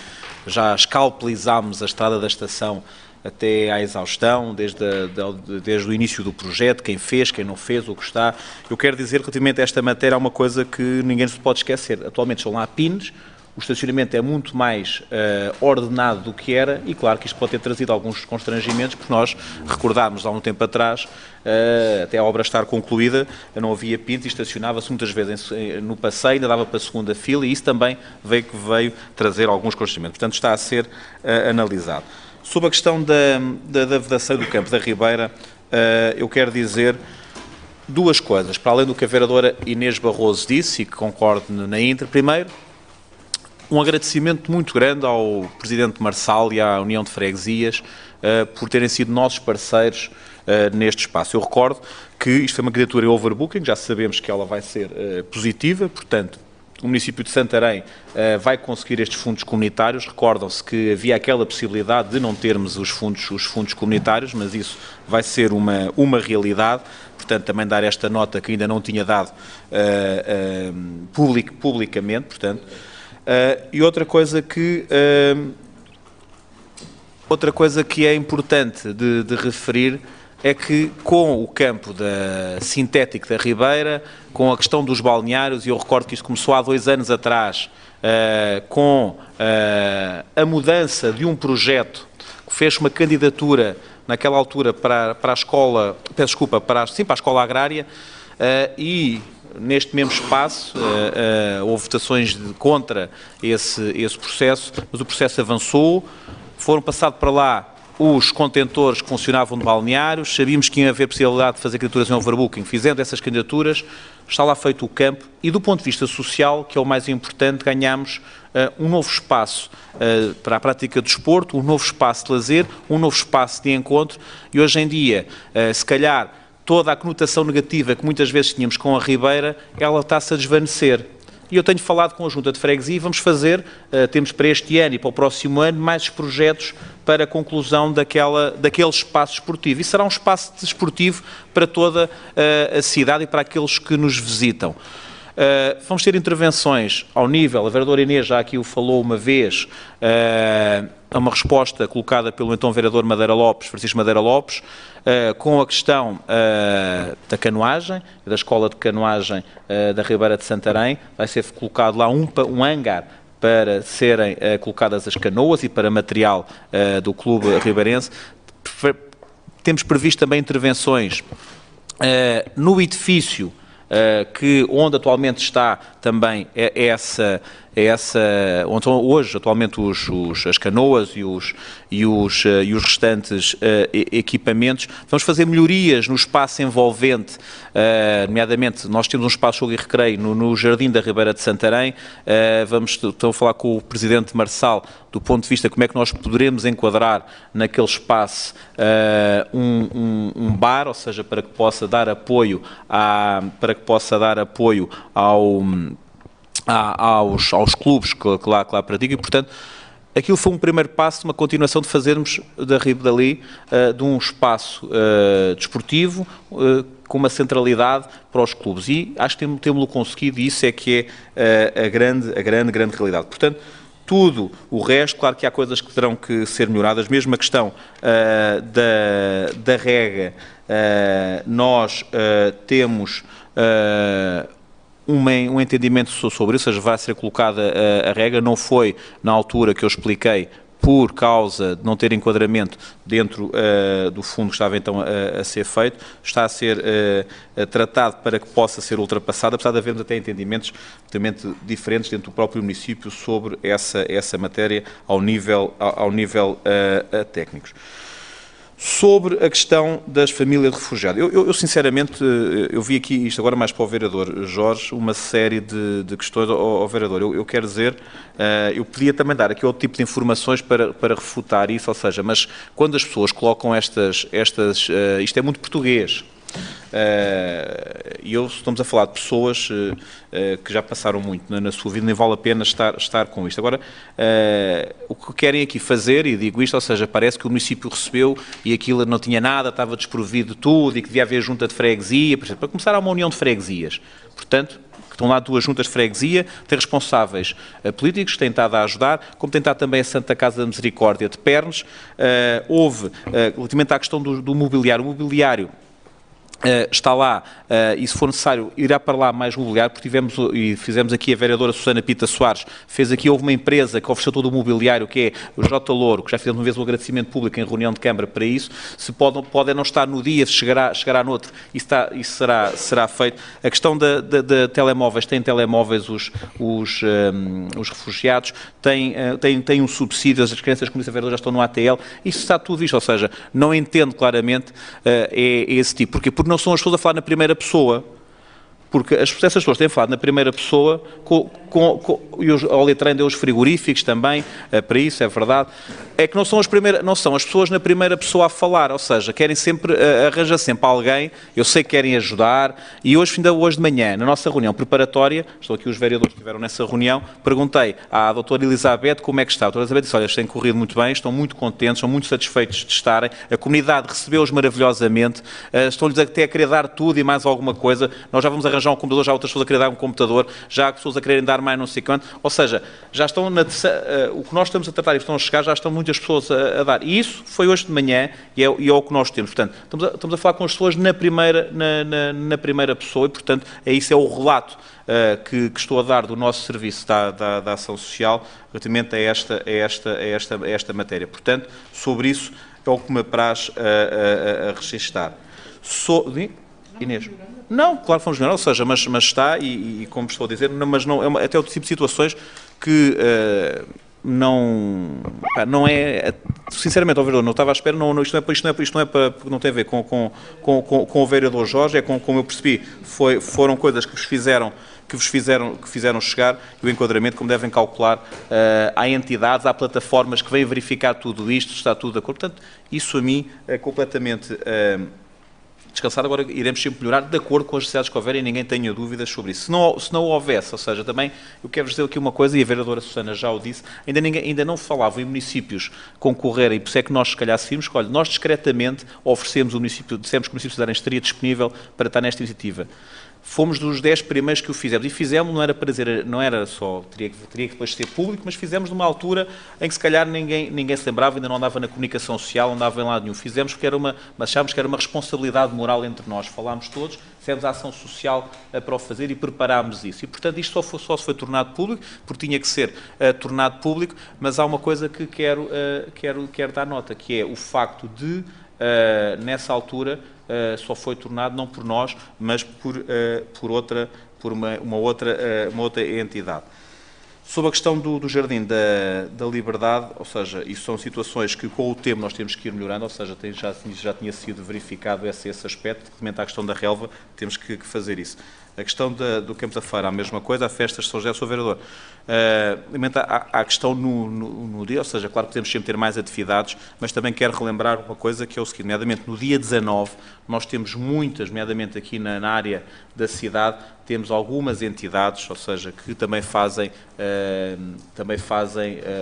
já escalpelizámos a estrada da estação até à exaustão, desde o início do projeto, quem fez, quem não fez, o que está. Eu quero dizer, relativamente a esta matéria, há uma coisa que ninguém se pode esquecer. Atualmente estão lá pines, o estacionamento é muito mais ordenado do que era e, claro, que isto pode ter trazido alguns constrangimentos, porque nós recordámos há um tempo atrás, até a obra estar concluída, não havia pines e estacionava-se muitas vezes no passeio, ainda dava para a segunda fila e isso também veio trazer alguns constrangimentos. Portanto, está a ser analisado. Sobre a questão da vedação do Campo da Ribeira, eu quero dizer duas coisas, para além do que a vereadora Inês Barroso disse, e que concordo na íntegra. Primeiro, um agradecimento muito grande ao Presidente Marçal e à União de Freguesias por terem sido nossos parceiros neste espaço. Eu recordo que isto foi uma candidatura em overbooking, já sabemos que ela vai ser positiva, portanto, o município de Santarém vai conseguir estes fundos comunitários. Recordam-se que havia aquela possibilidade de não termos os fundos comunitários, mas isso vai ser uma realidade. Portanto, também dar esta nota que ainda não tinha dado publicamente. Portanto, e outra coisa que é importante de referir é que com o campo sintético da Ribeira, com a questão dos balneários, e eu recordo que isto começou há 2 anos atrás, com a mudança de um projeto que fez uma candidatura naquela altura para a escola, peço desculpa, para a escola agrária, e neste mesmo espaço houve votações contra esse processo, mas o processo avançou, foram passados para lá os contentores que funcionavam de balneários, sabíamos que ia haver possibilidade de fazer candidaturas em overbooking, fizendo essas candidaturas, está lá feito o campo e do ponto de vista social, que é o mais importante, ganhamos um novo espaço para a prática do desporto, um novo espaço de lazer, um novo espaço de encontro e hoje em dia, se calhar, toda a conotação negativa que muitas vezes tínhamos com a Ribeira, ela está-se a desvanecer. E eu tenho falado com a Junta de Freguesia e vamos fazer, temos para este ano e para o próximo ano, mais projetos para a conclusão daquele espaço esportivo. E será um espaço desportivo para toda a cidade e para aqueles que nos visitam. Vamos ter intervenções ao nível, a vereadora Inês já aqui o falou uma vez, a uma resposta colocada pelo então vereador Francisco Madeira Lopes, com a questão da canoagem, da escola de canoagem da Ribeira de Santarém. Vai ser colocado lá um hangar para serem colocadas as canoas e para material do clube ribeirense. Temos previsto também intervenções no edifício onde atualmente está também hoje, atualmente, as canoas e os restantes equipamentos. Vamos fazer melhorias no espaço envolvente, nomeadamente, nós temos um espaço de jogo e recreio no Jardim da Ribeira de Santarém. Estou a falar com o Presidente Marçal do ponto de vista de como é que nós poderemos enquadrar naquele espaço um bar, ou seja, para que possa dar apoio aos clubes que lá praticam, e, portanto, aquilo foi um primeiro passo, uma continuação de fazermos dali de um espaço desportivo com uma centralidade para os clubes, e acho que temos-lo conseguido, e isso é que é a grande realidade. Portanto, tudo o resto, claro que há coisas que terão que ser melhoradas, mesmo a questão da rega, nós temos um entendimento sobre isso, ou seja, vai ser colocada a rega, não foi na altura que eu expliquei, por causa de não ter enquadramento dentro do fundo que estava então a ser feito, está a ser tratado para que possa ser ultrapassado, apesar de havermos até entendimentos totalmente diferentes dentro do próprio município sobre essa matéria ao nível técnicos. Sobre a questão das famílias de refugiados, eu sinceramente, eu vi aqui, isto agora mais para o vereador Jorge, uma série de questões ao vereador. Eu quero dizer, eu podia também dar aqui outro tipo de informações para refutar isso, ou seja, mas quando as pessoas colocam isto é muito português, e estamos a falar de pessoas que já passaram muito na sua vida, nem vale a pena estar com isto. Agora, o que querem aqui fazer, e digo isto, ou seja, parece que o município recebeu e aquilo não tinha nada, estava desprovido de tudo e que devia haver junta de freguesia, por exemplo, para começar há uma união de freguesias. Portanto, estão lá duas juntas de freguesia, tem responsáveis políticos que têm estado a ajudar, como tem estado também a Santa Casa da Misericórdia de Pernes. Houve, relativamente à questão do mobiliário, o mobiliário está lá, e se for necessário irá para lá mais mobiliário, porque fizemos aqui a vereadora Susana Pita Soares, houve uma empresa que ofereceu todo o mobiliário, que é o J. Louro, que já fizemos uma vez um agradecimento público em reunião de Câmara para isso, se pode não estar no dia, se chegará noutro, isso será feito. A questão de telemóveis, têm telemóveis os refugiados, têm um subsídio, as crianças, como disse a vereadora, já estão no ATL, isso está tudo visto, ou seja, não entendo claramente esse tipo. Porquê? Porque não são as pessoas a falar na primeira pessoa, porque essas pessoas têm falado na primeira pessoa e ao letreiro deu os frigoríficos também, para isso, é verdade, é que não são as pessoas na primeira pessoa a falar, ou seja, querem sempre, arranjar sempre alguém, eu sei que querem ajudar, e ainda hoje de manhã, na nossa reunião preparatória, estão aqui os vereadores que estiveram nessa reunião, perguntei à doutora Elizabeth como é que está. A doutora Elizabeth disse, olha, eles têm corrido muito bem, estão muito contentes, são muito satisfeitos de estarem, a comunidade recebeu-os maravilhosamente, estão-lhes até a querer dar tudo e mais alguma coisa, nós já vamos arranjar um computador, já há outras pessoas a querer dar um computador, já há pessoas a quererem dar mais não sei quanto, ou seja, já estão o que nós estamos a tratar e estão a chegar, já estão muitas pessoas a dar. E isso foi hoje de manhã e é o que nós temos. Portanto, estamos a falar com as pessoas na primeira pessoa e, portanto, isso é o relato que estou a dar do nosso serviço da ação social relativamente a esta matéria. Portanto, sobre isso é o que me apraz a registar. Inês? Não, claro que fomos melhor, ou seja, mas está, e como estou a dizer, mas não, até outro tipo de situações que não é, sinceramente, ao vereador, não estava à espera, isto não é para, porque não tem a ver com o vereador Jorge, é como eu percebi, foram coisas que vos fizeram chegar, e o enquadramento, como devem calcular, há entidades, há plataformas que vêm verificar tudo isto, está tudo de acordo. Portanto, isso a mim é completamente descansado. Agora iremos sempre melhorar de acordo com as necessidades que houverem e ninguém tenha dúvidas sobre isso. Se não houvesse, ou seja, também eu quero dizer aqui uma coisa, e a vereadora Susana já o disse, ainda não falavam em municípios concorrerem, e por isso é que nós se calhar seguimos, olha, nós discretamente oferecemos o município, dissemos que o município de Santarém estaria disponível para estar nesta iniciativa. Fomos dos 10 primeiros que o fizemos, e fizemos, não era para dizer, não era só, teria que depois ser público, mas fizemos numa altura em que se calhar ninguém se lembrava, ainda não andava na comunicação social, não andava em lado nenhum. Fizemos porque achámos que era uma responsabilidade moral entre nós, falámos todos, fizemos a ação social para o fazer e preparámos isso. E, portanto, isto só se foi tornado público, porque tinha que ser tornado público, mas há uma coisa que quero dar nota, que é o facto de, nessa altura, só foi tornado não por nós, mas por uma outra entidade. Sobre a questão do Jardim da Liberdade, ou seja, isso são situações que com o tempo nós temos que ir melhorando, ou seja, já tinha sido verificado esse aspecto, relativamente à questão da relva, temos que fazer isso. A questão do Campo da Feira, a mesma coisa, a festas de São José, sou vereador. A questão no dia, ou seja, claro que podemos sempre ter mais atividades, mas também quero relembrar uma coisa que é o seguinte, nomeadamente no dia 19, nós temos muitas, nomeadamente aqui na área da cidade, temos algumas entidades, ou seja, que também fazem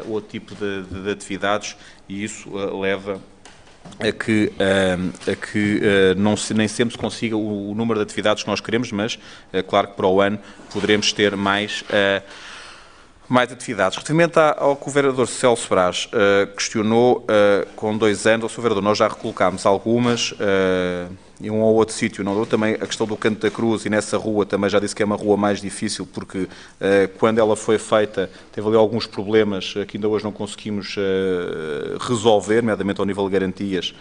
outro tipo de atividades e isso leva a que nem sempre se consiga o número de atividades que nós queremos, mas claro que para o ano poderemos ter mais atividades. Relativamente ao que o vereador Celso Brás questionou com 2 anos, ao seu vereador, nós já recolocámos algumas em um ou outro sítio, não deu também a questão do Canto da Cruz e nessa rua também já disse que é uma rua mais difícil porque quando ela foi feita teve ali alguns problemas que ainda hoje não conseguimos resolver, nomeadamente ao nível de garantias,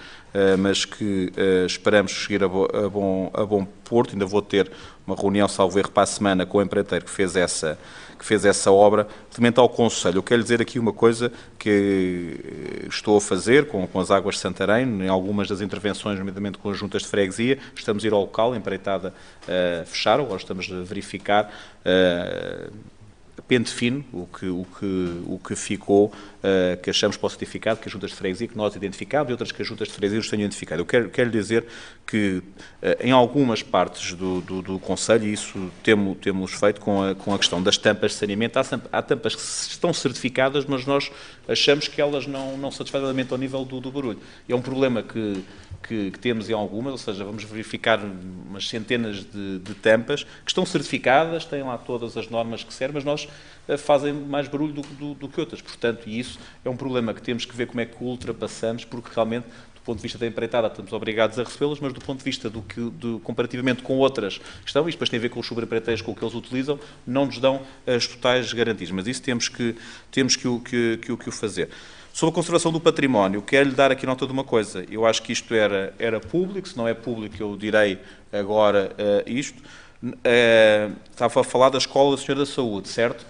mas que esperamos seguir a bom porto. Ainda vou ter uma reunião, salvo erro, para a semana com o empreiteiro que fez essa obra. Relativamente ao Conselho, eu quero dizer aqui uma coisa que estou a fazer com as Águas de Santarém, em algumas das intervenções, nomeadamente com as juntas de freguesia, estamos a ir ao local, a empreitada fecharam, agora estamos a verificar pente fino, o que ficou, que achamos para o certificado, que as juntas de freguesia, que nós identificámos, e outras que as juntas de freguesia nos tenham identificado. Eu quero dizer que em algumas partes do Conselho, e isso temos feito com a questão das tampas de saneamento, há tampas que estão certificadas, mas nós achamos que elas não satisfazem ao nível do barulho. E é um problema que temos em algumas, ou seja, vamos verificar umas centenas de tampas que estão certificadas, têm lá todas as normas que servem, mas nós fazem mais barulho do que outras. Portanto, e isso é um problema que temos que ver como é que o ultrapassamos, porque realmente, do ponto de vista da empreitada, estamos obrigados a recebê-las, mas do ponto de vista comparativamente com outras que estão, isto depois tem a ver com os sobreempreiteiros, com o que eles utilizam, não nos dão as totais garantias. Mas isso temos que o fazer. Sobre a conservação do património, quero-lhe dar aqui nota de uma coisa. Eu acho que isto era público, se não é público eu direi agora isto. Estava a falar da Escola da Senhora da Saúde, certo?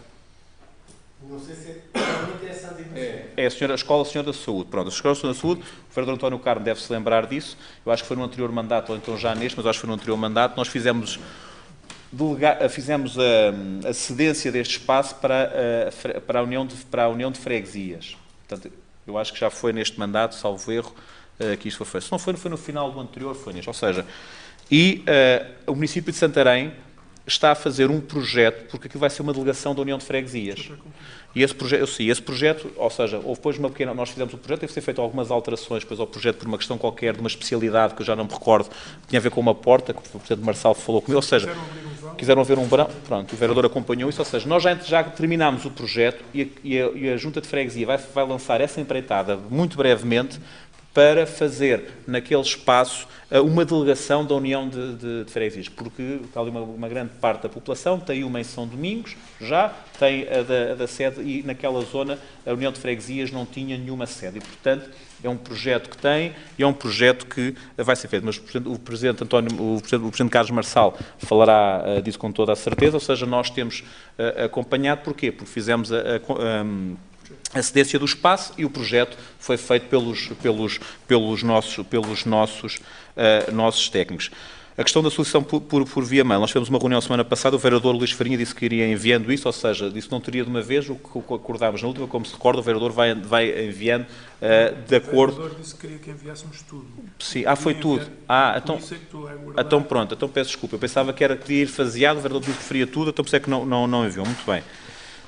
Não sei se é interessante. É a Escola da Senhora da Saúde. Pronto, a Escola da Senhora da Saúde, o vereador António Carmo deve-se lembrar disso. Eu acho que foi no anterior mandato, ou então já neste, mas acho que foi no anterior mandato, nós fizemos a cedência deste espaço para a União de Freguesias. Portanto, eu acho que já foi neste mandato, salvo erro, que isto foi feito. Se não foi no final do anterior, foi neste. Ou seja, o município de Santarém está a fazer um projeto, porque aquilo vai ser uma delegação da União de Freguesias. E esse projeto, ou seja, houve depois nós fizemos o projeto, teve que ser feito algumas alterações depois ao projeto por uma questão qualquer, de uma especialidade que eu já não me recordo, tinha a ver com uma porta, que o presidente Marçal falou comigo, ou seja, quiseram ver um verão, pronto, o vereador acompanhou isso, ou seja, nós já terminámos o projeto e a Junta de Freguesia vai lançar essa empreitada muito brevemente para fazer naquele espaço uma delegação da União de Freguesias, porque está ali uma grande parte da população, tem uma em São Domingos, já tem a da sede e naquela zona a União de Freguesias não tinha nenhuma sede e, portanto, é um projeto que tem e é um projeto que vai ser feito. Mas o Presidente Carlos Marçal falará disso com toda a certeza, ou seja, nós temos acompanhado, porquê? Porque fizemos a cedência do espaço e o projeto foi feito pelos nossos técnicos. A questão da solução por via mail, nós tivemos uma reunião semana passada, o vereador Luís Farinha disse que iria enviando isso, ou seja, disse que não teria de uma vez, o que acordámos na última, como se recorda, o vereador vai enviando de acordo... O vereador disse que queria que enviássemos tudo. Sim, foi tudo. Então pronto, então peço desculpa, eu pensava que era que ia ir faseado, o vereador disse que faria tudo, então pensei que não enviou, muito bem.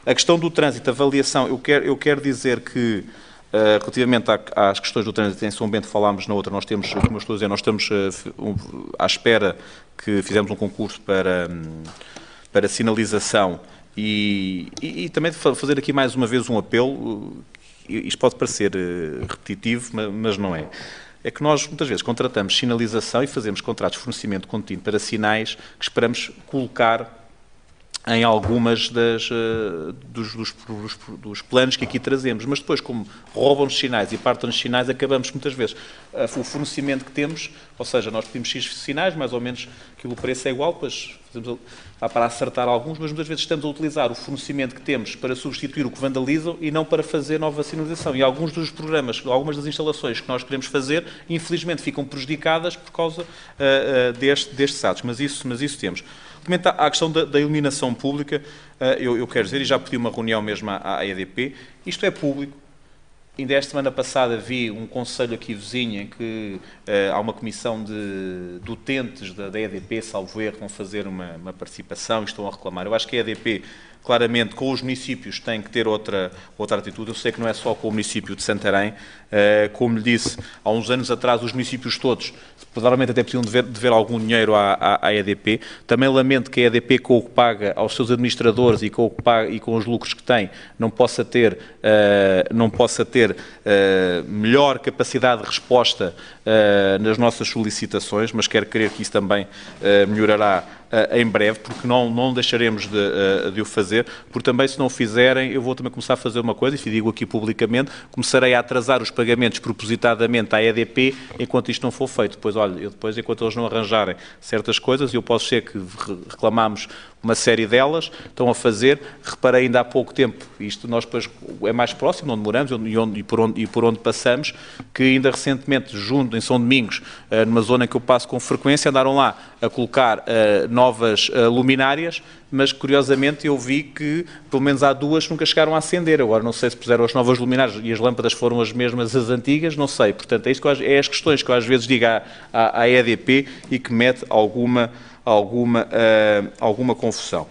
A questão do trânsito, avaliação, eu quero dizer que, relativamente às questões do trânsito, em São Bento falámos na outra, nós temos, como eu estou a dizer, nós estamos à espera que fizemos um concurso para sinalização e também fazer aqui mais uma vez um apelo, isto pode parecer repetitivo, mas não é. É que nós, muitas vezes, contratamos sinalização e fazemos contratos de fornecimento contínuo para sinais que esperamos colocar em algumas dos planos que aqui trazemos, mas depois, como roubam-nos sinais e partem-nos sinais, acabamos muitas vezes o fornecimento que temos, ou seja, nós pedimos X sinais, mais ou menos aquilo o preço é igual, depois fazemos para acertar alguns, mas muitas vezes estamos a utilizar o fornecimento que temos para substituir o que vandalizam e não para fazer nova sinalização. E alguns dos programas, algumas das instalações que nós queremos fazer, infelizmente ficam prejudicadas por causa destes atos, mas isso temos. Relativamente à questão da iluminação pública, eu quero dizer, e já pedi uma reunião mesmo à EDP, isto é público. Ainda esta semana passada vi um conselho aqui vizinho em que há uma comissão de utentes da EDP, salvo erro, vão fazer uma participação e estão a reclamar. Eu acho que a EDP, claramente, com os municípios tem que ter outra atitude. Eu sei que não é só com o município de Santarém. Como lhe disse, há uns anos atrás, os municípios todos, provavelmente até precisam de ver algum dinheiro à EDP. Também lamento que a EDP, com o que paga aos seus administradores e com os lucros que tem, não possa ter melhor capacidade de resposta nas nossas solicitações, mas quero crer que isso também melhorará em breve, porque não deixaremos de o fazer, porque também, se não o fizerem, eu vou também começar a fazer uma coisa, e digo aqui publicamente, começarei a atrasar os pagamentos propositadamente à EDP enquanto isto não for feito. Depois, enquanto eles não arranjarem certas coisas, eu posso ser que reclamamos uma série delas, estão a fazer. Reparei ainda há pouco tempo, isto nós depois é mais próximo, onde moramos e por onde passamos, que ainda recentemente, junto em São Domingos, numa zona em que eu passo com frequência, andaram lá a colocar novas luminárias, mas curiosamente eu vi que pelo menos há duas nunca chegaram a acender. Agora não sei se puseram as novas luminárias e as lâmpadas foram as mesmas as antigas, não sei. Portanto, é as questões que eu às vezes digo à EDP e que mete alguma confusão.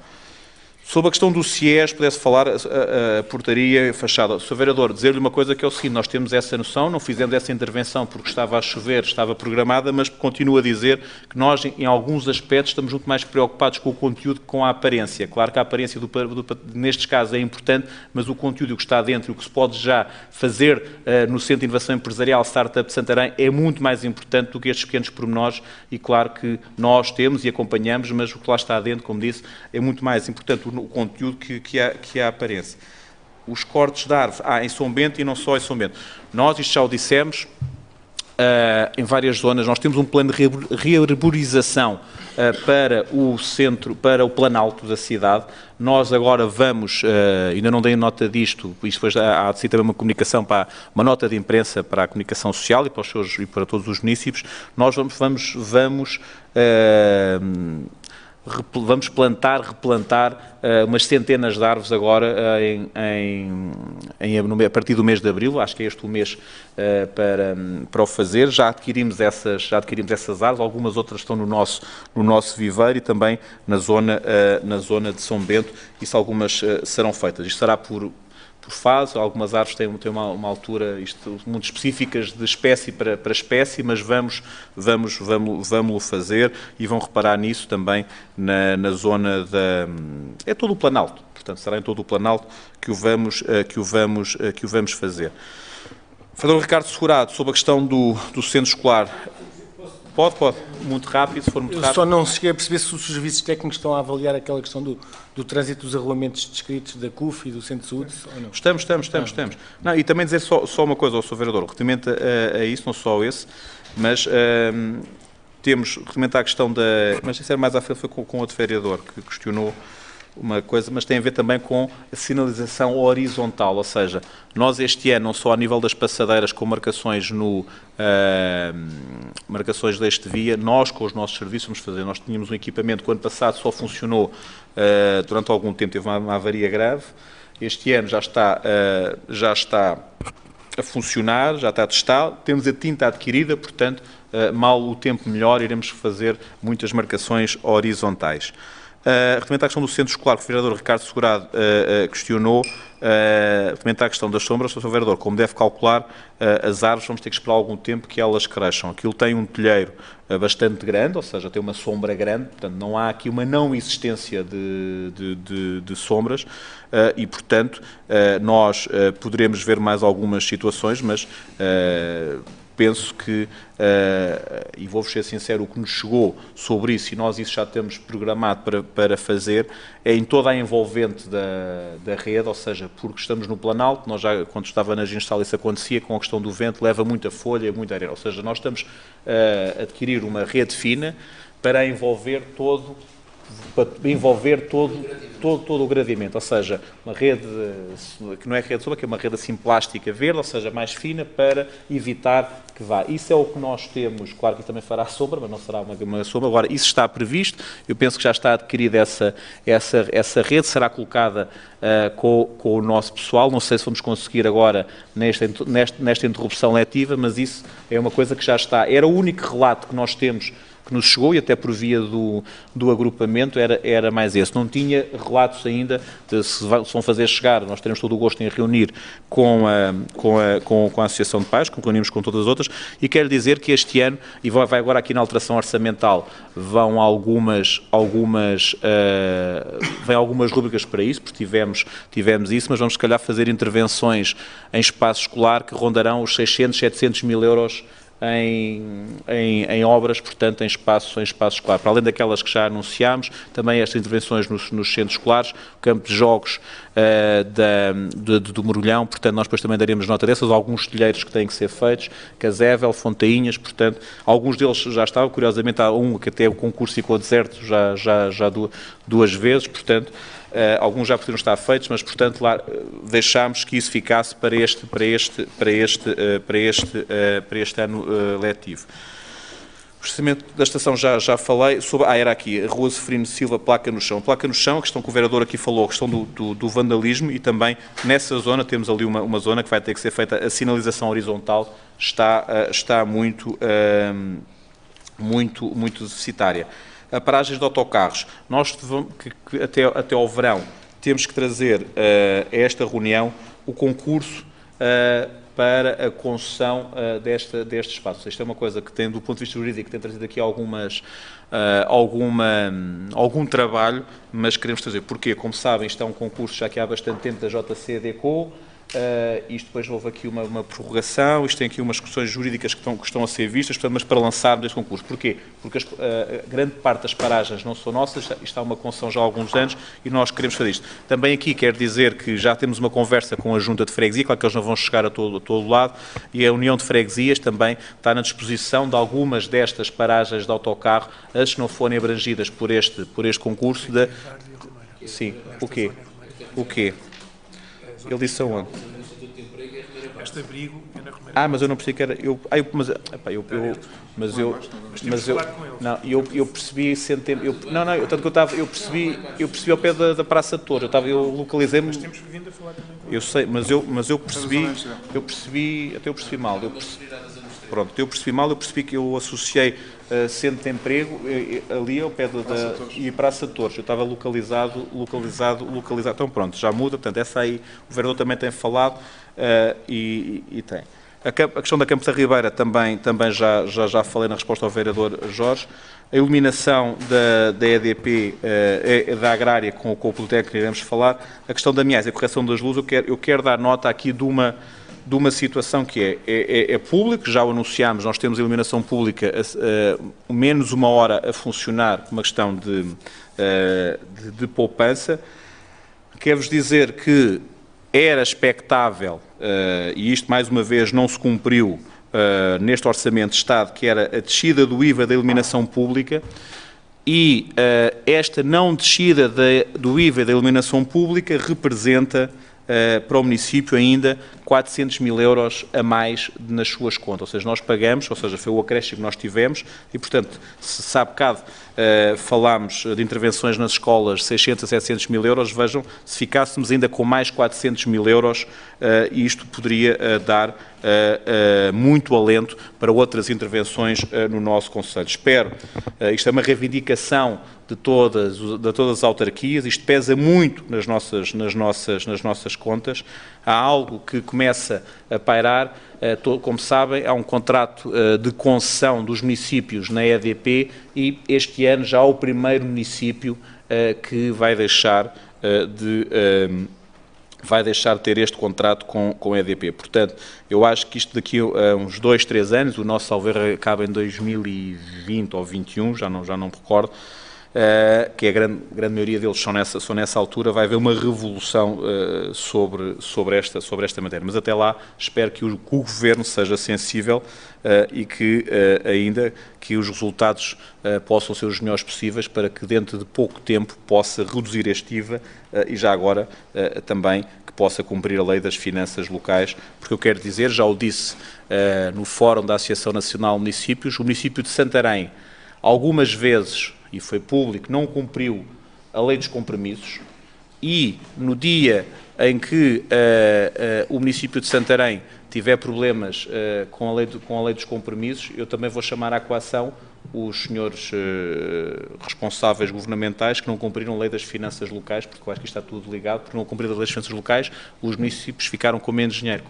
Sobre a questão do CIES, pudesse falar a portaria fachada. Sr. Vereador, dizer-lhe uma coisa que é o seguinte: nós temos essa noção, não fizemos essa intervenção porque estava a chover, estava programada, mas continuo a dizer que nós, em alguns aspectos, estamos muito mais preocupados com o conteúdo que com a aparência. Claro que a aparência, nestes casos, é importante, mas o conteúdo que está dentro, o que se pode já fazer no Centro de Inovação Empresarial Startup de Santarém, é muito mais importante do que estes pequenos pormenores, e claro que nós temos e acompanhamos, mas o que lá está dentro, como disse, é muito mais importante o conteúdo que a aparência. Os cortes de árvore, em São Bento e não só em São Bento. Nós, isto já o dissemos, em várias zonas, nós temos um plano de rearborização para o centro, para o Planalto da cidade. Nós agora vamos, ainda não dei nota disto, isto depois há de ser também uma comunicação, uma nota de imprensa para a comunicação social e para todos os municípios. Nós vamos replantar umas centenas de árvores agora a partir do mês de abril, acho que é este o mês para o fazer. Já adquirimos essas árvores, algumas outras estão no nosso viveiro e também na zona de São Bento, isso algumas serão feitas. Isto será por fase, algumas árvores têm uma altura muito específicas de espécie para espécie, mas vamos fazer e vão reparar nisso também na zona é todo o Planalto, portanto será em todo o Planalto que o vamos fazer. Vereador Ricardo Segurado, sobre a questão do centro escolar. Pode. Muito rápido, se for muito rápido. Eu só não cheguei a perceber se os serviços técnicos estão a avaliar aquela questão do trânsito dos regulamentos descritos da CUF e do Centro de Saúde, ou não? Estamos. Não, e também dizer só uma coisa ao Sr. Vereador, relativamente a isso, não só esse, mas temos, relativamente à questão mas isso era mais à frente, foi com outro vereador que questionou uma coisa, mas tem a ver também com a sinalização horizontal, ou seja, nós este ano, não só a nível das passadeiras com marcações marcações deste via, nós com os nossos serviços vamos fazer. Nós tínhamos um equipamento que o ano passado só funcionou durante algum tempo, teve uma avaria grave. Este ano já está a funcionar, já está a testar, temos a tinta adquirida, portanto, mal o tempo melhor, iremos fazer muitas marcações horizontais. Relativamente à questão do centro escolar, que o vereador Ricardo Segurado questionou, relativamente à questão das sombras, o Sr. Vereador, como deve calcular, as árvores vamos ter que esperar algum tempo que elas cresçam. Aquilo tem um telheiro bastante grande, ou seja, tem uma sombra grande, portanto não há aqui uma não existência de sombras e, portanto, nós poderemos ver mais algumas situações, mas penso que, e vou-vos ser sincero, o que nos chegou sobre isso, e nós isso já temos programado para fazer, é em toda a envolvente da rede, ou seja, porque estamos no Planalto, nós já, quando estava na Ginstal, isso acontecia, com a questão do vento, leva muita folha, muita areia, ou seja, nós estamos a adquirir uma rede fina para envolver todo o gradeamento, ou seja, uma rede que não é rede sombra, que é uma rede assim plástica verde, ou seja, mais fina, para evitar que vá. Isso é o que nós temos, claro que também fará sombra, mas não será uma sombra. Agora, isso está previsto, eu penso que já está adquirida essa rede, será colocada com o nosso pessoal, não sei se vamos conseguir agora nesta interrupção letiva, mas isso é uma coisa que já está. Era o único relato que nós temos que nos chegou, e até por via do agrupamento, era mais esse. Não tinha relatos ainda de se vão fazer chegar, nós teremos todo o gosto em reunir com a Associação de Pais, como reunimos com todas as outras, e quero dizer que este ano, e vai agora aqui na alteração orçamental, vão algumas rubricas para isso, porque tivemos isso, mas vamos se calhar fazer intervenções em espaço escolar que rondarão os 600, 700 mil euros em obras, portanto, em espaço escolar. Para além daquelas que já anunciámos, também estas intervenções nos centros escolares, o campo de jogos do Mergulhão, portanto, nós depois também daremos nota dessas, alguns telheiros que têm que ser feitos, Casével, Fontainhas, portanto, alguns deles já estavam, curiosamente há um que até o concurso ficou deserto já duas vezes, portanto, alguns já poderiam estar feitos, mas, portanto, lá deixámos que isso ficasse para este ano letivo. O processamento da estação já falei, sobre, era aqui, a Rua Zeferino Silva, placa no chão. Placa no chão, a questão que o vereador aqui falou, a questão do vandalismo, e também nessa zona, temos ali uma zona que vai ter que ser feita, a sinalização horizontal está muito deficitária. A paragens de autocarros, nós que até ao verão temos que trazer a esta reunião o concurso para a concessão deste espaço. Isto é uma coisa que tem, do ponto de vista jurídico, tem trazido aqui algum trabalho, mas queremos trazer. Porquê? Como sabem, isto é um concurso já que há bastante tempo da JC-DECO, isto depois houve aqui uma prorrogação, isto tem aqui umas questões jurídicas que estão a ser vistas, portanto, mas para lançarmos este concurso. Porquê? Porque a grande parte das paragens não são nossas, isto há uma concessão já há alguns anos e nós queremos fazer isto. Também aqui quero dizer que já temos uma conversa com a Junta de Freguesia, claro que eles não vão chegar a todo lado, e a União de Freguesias também está na disposição de algumas destas paragens de autocarro, as que não forem abrangidas por este concurso. Sim, o quê? Ele disse aonde? Este abrigo é na Romeira. Mas eu não percebi que era... Eu percebi centenário... Eu percebi ao pé da Praça de Torres. Eu localizei-me... Mas temos vindo a falar também com eu sei, mas eu percebi mal. Pronto, eu percebi mal, eu percebi que eu associei centro de emprego ali ao pé e Praça de Torres. Eu estava localizado. Então pronto, já muda, portanto, essa aí o vereador também tem falado e tem. A questão da Campos da Ribeira também já falei na resposta ao vereador Jorge. A iluminação da EDP, da agrária com o Politécnico, iremos falar. A questão da Miais, a correção das luzes, eu quero dar nota aqui de uma situação que é pública, já o anunciámos, nós temos a iluminação pública menos uma hora a funcionar, uma questão de poupança. Quero-vos dizer que era expectável, e isto mais uma vez não se cumpriu neste Orçamento de Estado, que era a descida do IVA da iluminação pública, e esta não descida do IVA da iluminação pública representa para o município ainda 400 mil euros a mais nas suas contas, ou seja, nós pagamos, ou seja, foi o acréscimo que nós tivemos e, portanto, se há bocado falámos de intervenções nas escolas 600 a 700 mil euros, vejam, se ficássemos ainda com mais 400 mil euros, isto poderia dar muito alento para outras intervenções no nosso concelho. Espero, isto é uma reivindicação de todas as autarquias, isto pesa muito nas nossas contas, há algo que começa a pairar, como sabem, há um contrato de concessão dos municípios na EDP e este ano já há o primeiro município que vai deixar vai deixar de ter este contrato com a EDP. Portanto, eu acho que isto daqui a uns 2, 3 anos, o nosso salvo acaba em 2020 ou 2021, já não me recordo, que a grande maioria deles são nessa altura, vai haver uma revolução sobre esta matéria. Mas até lá espero que o Governo seja sensível e que ainda que os resultados possam ser os melhores possíveis para que dentro de pouco tempo possa reduzir este IVA e já agora também que possa cumprir a lei das finanças locais, porque eu quero dizer, já o disse no Fórum da Associação Nacional de Municípios, o município de Santarém algumas vezes, e foi público, não cumpriu a lei dos compromissos e no dia em que o município de Santarém tiver problemas com a lei dos compromissos, eu também vou chamar à coação os senhores responsáveis governamentais que não cumpriram a lei das finanças locais, porque eu acho que isto está tudo ligado, porque não cumpriram a lei das finanças locais, os municípios ficaram com menos dinheiro,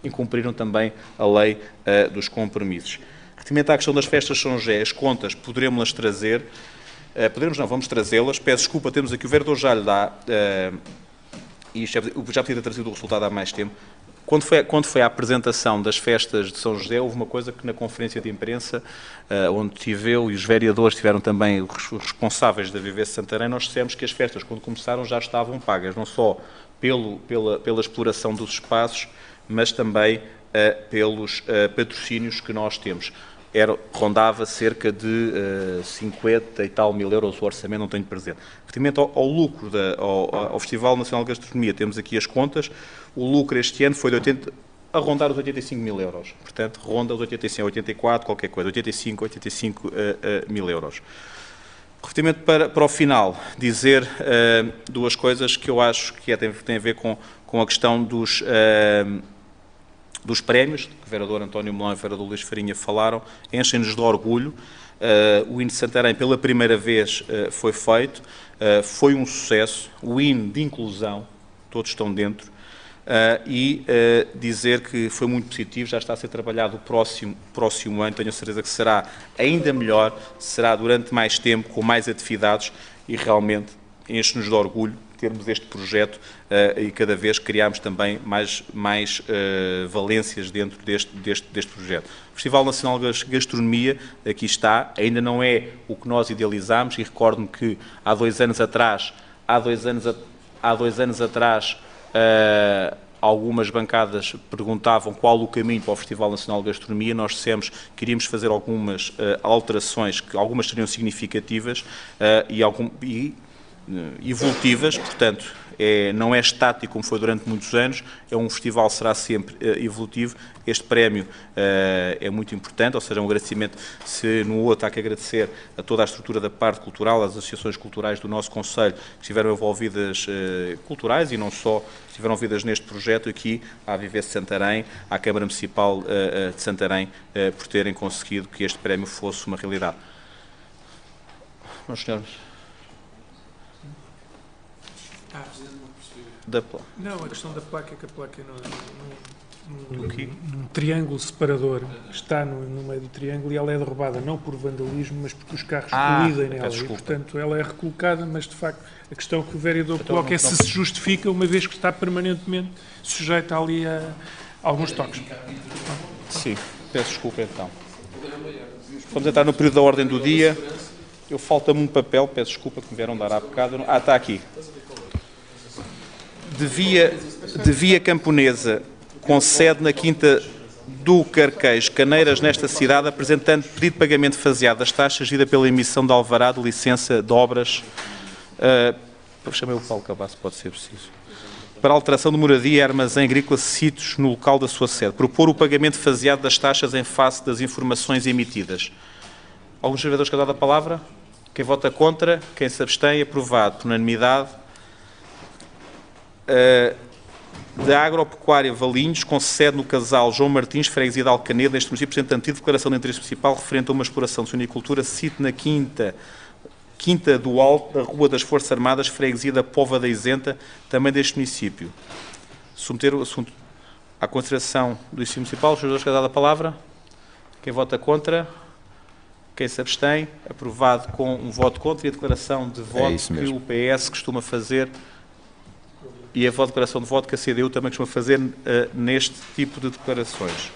e cumpriram também a lei dos compromissos. Relativamente à questão das festas de São José, as contas poderemos-las trazer, vamos trazê-las, peço desculpa, temos aqui, o vereador já lhe dá, e já podia ter trazido o resultado há mais tempo. Quando foi a apresentação das festas de São José, houve uma coisa que na conferência de imprensa, onde estive eu e os vereadores tiveram também os responsáveis da Vivesse Santarém, nós dissemos que as festas, quando começaram, já estavam pagas, não só pela exploração dos espaços, mas também pelos patrocínios que nós temos. Rondava cerca de 50 e tal mil euros o orçamento, não tenho presente. Relativamente ao lucro ao Festival Nacional de Gastronomia, temos aqui as contas, o lucro este ano foi a rondar os 85 mil euros, portanto ronda os 85, 84, qualquer coisa, 85 mil euros. Relativamente para o final, dizer duas coisas que eu acho que têm a ver com a questão dos prémios, que o vereador António Melão e o vereador Luís Farinha falaram, enchem-nos de orgulho. O hino de Santarém, pela primeira vez, foi feito, foi um sucesso, o hino de inclusão, todos estão dentro, e dizer que foi muito positivo, já está a ser trabalhado o próximo ano, tenho a certeza que será ainda melhor, será durante mais tempo, com mais atividades, e realmente enche-nos de orgulho termos este projeto e cada vez criarmos também mais valências dentro deste projeto. O Festival Nacional de Gastronomia, aqui está, ainda não é o que nós idealizámos, e recordo-me que há dois anos atrás, algumas bancadas perguntavam qual o caminho para o Festival Nacional de Gastronomia. Nós dissemos que iríamos fazer algumas alterações, que algumas seriam significativas e evolutivas, portanto, não é estático como foi durante muitos anos, é um festival, será sempre evolutivo. Este prémio é muito importante, ou seja, um agradecimento, se no outro há que agradecer a toda a estrutura da parte cultural, às associações culturais do nosso Conselho, que estiveram envolvidas, culturais e não só, estiveram envolvidas neste projeto, aqui à Vivesse Santarém, à Câmara Municipal de Santarém, por terem conseguido que este prémio fosse uma realidade. Meus senhores, Não, a questão da placa é que a placa num triângulo separador está no meio do triângulo e ela é derrubada não por vandalismo, mas porque os carros colidem nela e, portanto, ela é recolocada, mas de facto a questão que o vereador coloca é se justifica, uma vez que está permanentemente sujeita ali a alguns toques. Sim, peço desculpa então. Vamos entrar no período da ordem do dia. Falta-me um papel, peço desculpa que me vieram dar há bocado. Está aqui. De via Camponesa, com sede na Quinta do Carquejo, Caneiras, nesta cidade, apresentando pedido de pagamento faseado das taxas ida pela emissão de alvará de licença de obras, chamei o Paulo Cabasso, pode ser preciso, para alteração de moradia e armazém agrícola sítios no local da sua sede, propor o pagamento faseado das taxas em face das informações emitidas. Alguns vereadores querem dar a palavra? Quem vota contra? Quem se abstém? Aprovado por unanimidade. Da Agropecuária Valinhos, com sede no casal João Martins, freguesia de Alcanedo, neste município, apresentando declaração de interesse municipal referente a uma exploração de suinicultura, sítio na Quinta do Alto, da Rua das Forças Armadas, freguesia da Póvoa da Isenta, também deste município. Submeter o assunto à consideração do Ensino Municipal. Os senhores querem dar a palavra? Quem vota contra? Quem se abstém? Aprovado com um voto contra e a declaração de voto que o PS costuma fazer e a declaração de voto que a CDU também costuma fazer neste tipo de declarações.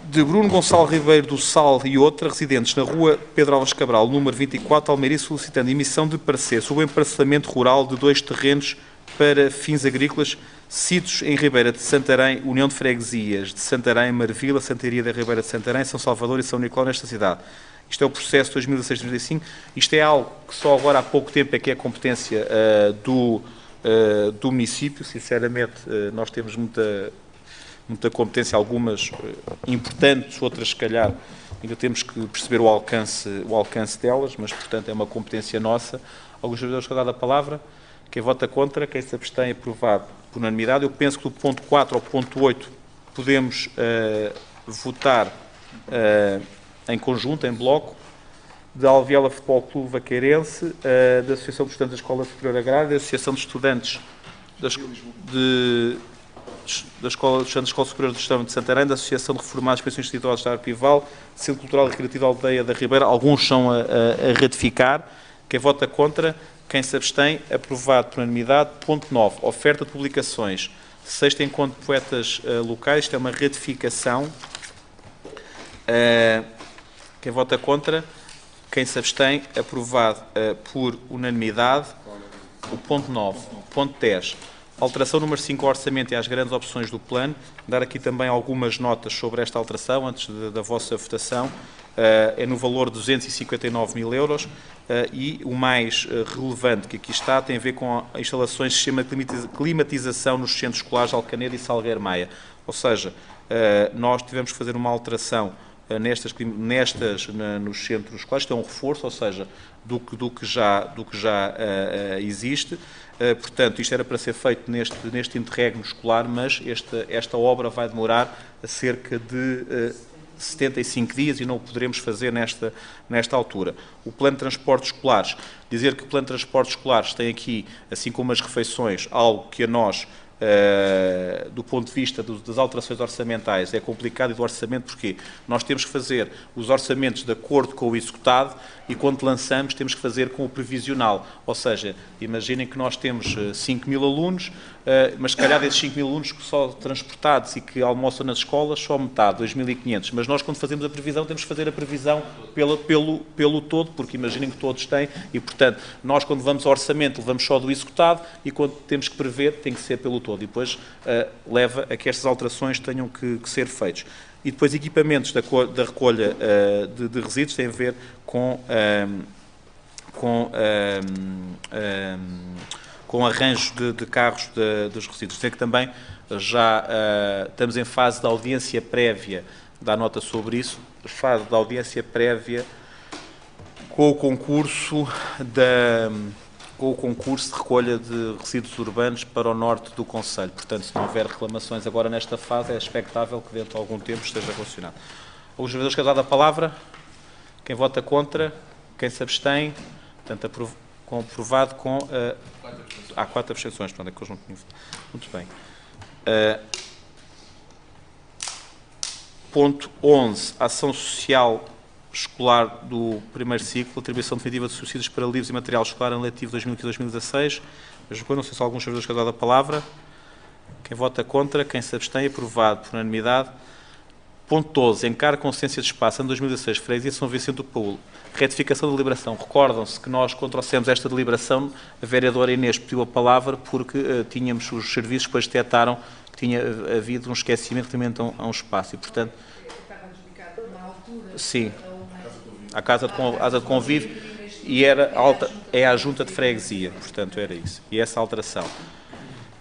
De Bruno Gonçalo Ribeiro do Sal e outra, residentes na rua Pedro Alves Cabral, número 24, Almeirim, solicitando emissão de parecer sobre o emparcelamento rural de 2 terrenos para fins agrícolas, sítios em Ribeira de Santarém, União de Freguesias de Santarém, Marvila, Santaria da Ribeira de Santarém, São Salvador e São Nicolau, nesta cidade. Isto é o processo 2016-2035. Isto é algo que só agora há pouco tempo é que é competência do município. Sinceramente, nós temos muita competência, algumas importantes, outras, se calhar, ainda temos que perceber o alcance delas, mas, portanto, é uma competência nossa. Alguns vereadores que dado a palavra. Quem vota contra, quem se abstém, aprovado por unanimidade. Eu penso que do ponto 4 ao ponto 8 podemos votar em conjunto, em bloco, da Alviela Futebol Clube Vaqueirense, da Associação de Estudantes da Escola Superior Agrária, da Associação de Estudantes da Escola Superior do Estado de Santarém, da Associação de Reformados Pensões Instituídas da Arpival, Centro Cultural e Recreativo da Aldeia da Ribeira. Alguns são a ratificar. Quem vota contra, quem se abstém, aprovado por unanimidade. Ponto 9. Oferta de publicações. 6º Encontro de Poetas Locais. Isto é uma ratificação. Quem vota contra, quem se abstém, aprovado por unanimidade. O ponto 9. Ponto 10. Alteração número 5 ao orçamento e às grandes opções do plano. Dar aqui também algumas notas sobre esta alteração, antes da vossa votação. É no valor de 259.000 euros e o mais relevante que aqui está tem a ver com instalações de sistema de climatização nos centros escolares de Alcanedo e Salgueiro Maia. Ou seja, nós tivemos que fazer uma alteração nos centros escolares. Isto é um reforço, ou seja, do que já existe. Portanto, isto era para ser feito neste interregno escolar, mas esta obra vai demorar cerca de 75 dias e não o poderemos fazer nesta altura. O plano de transportes escolares, dizer que o plano de transportes escolares tem aqui, assim como as refeições, algo que a nós, do ponto de vista das alterações orçamentais, é complicado. E do orçamento, porquê? Nós temos que fazer os orçamentos de acordo com o executado e quando lançamos temos que fazer com o previsional. Ou seja, imaginem que nós temos 5.000 alunos, mas se calhar desses 5.000 alunos que só transportados e que almoçam nas escolas, só metade, 2.500. Mas nós, quando fazemos a previsão, temos que fazer a previsão pelo todo, porque imaginem que todos têm, e portanto, nós quando vamos ao orçamento levamos só do executado e quando temos que prever tem que ser pelo todo. E depois leva a que estas alterações tenham que ser feitas. E depois equipamentos da recolha de resíduos têm a ver com arranjo de carros dos resíduos. Sei que também já estamos em fase de audiência prévia, dá nota sobre isso, fase de audiência prévia com o concurso de recolha de resíduos urbanos para o norte do concelho. Portanto, se não houver reclamações agora nesta fase, é expectável que dentro de algum tempo esteja relacionado. Os vereadores que dado a palavra, quem vota contra, quem se abstém, portanto, aprovado com... há 4 abstenções, portanto, é que eu não tinha... Muito bem. Ponto 11, ação social escolar do primeiro ciclo, atribuição definitiva de subsídios para livros e material escolar em letivo 2015-2016. Não sei se alguns vereadores querem dar a palavra. Quem vota contra, quem se abstém, aprovado por unanimidade. Ponto 12, encargo consciência de espaço em 2016, Freguesia São Vicente do Paulo. Retificação da deliberação. Recordam-se que nós, quando trouxemos esta deliberação, a vereadora Inês pediu a palavra porque tínhamos os serviços que depois detectaram que tinha havido um esquecimento relativamente a um espaço e, portanto... Sim. A Casa de Convívio e é a Junta de Freguesia, portanto era isso. E essa alteração.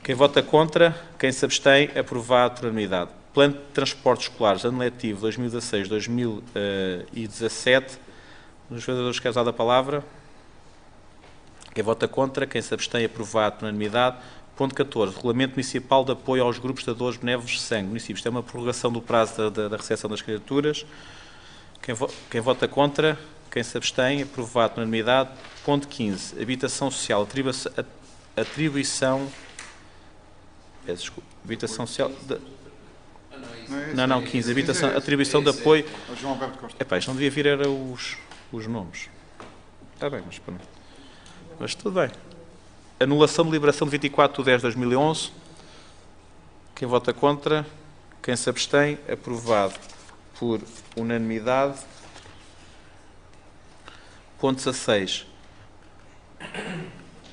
Quem vota contra, quem se abstém, aprovado por unanimidade. Plano de Transportes Escolares, ano letivo 2016-2017. Os vereadores querem usar a palavra. Quem vota contra, quem se abstém, aprovado por unanimidade. Ponto 14. Regulamento Municipal de Apoio aos Grupos de Dadores Benévolos de Sangue. Municípios. Isto é uma prorrogação do prazo da recepção das candidaturas. Quem vota contra, quem se abstém, aprovado por unanimidade. Ponto 15. Habitação social. Atribuição... Desculpa. Habitação social... Não, 15. Atribuição de apoio... João Alberto Costa. Epá, isto não devia vir, era os nomes. Está bem, mas pronto. Mas tudo bem. Anulação de deliberação de 24/10/2011. Quem vota contra? Quem se abstém? Aprovado por unanimidade. Ponto 16.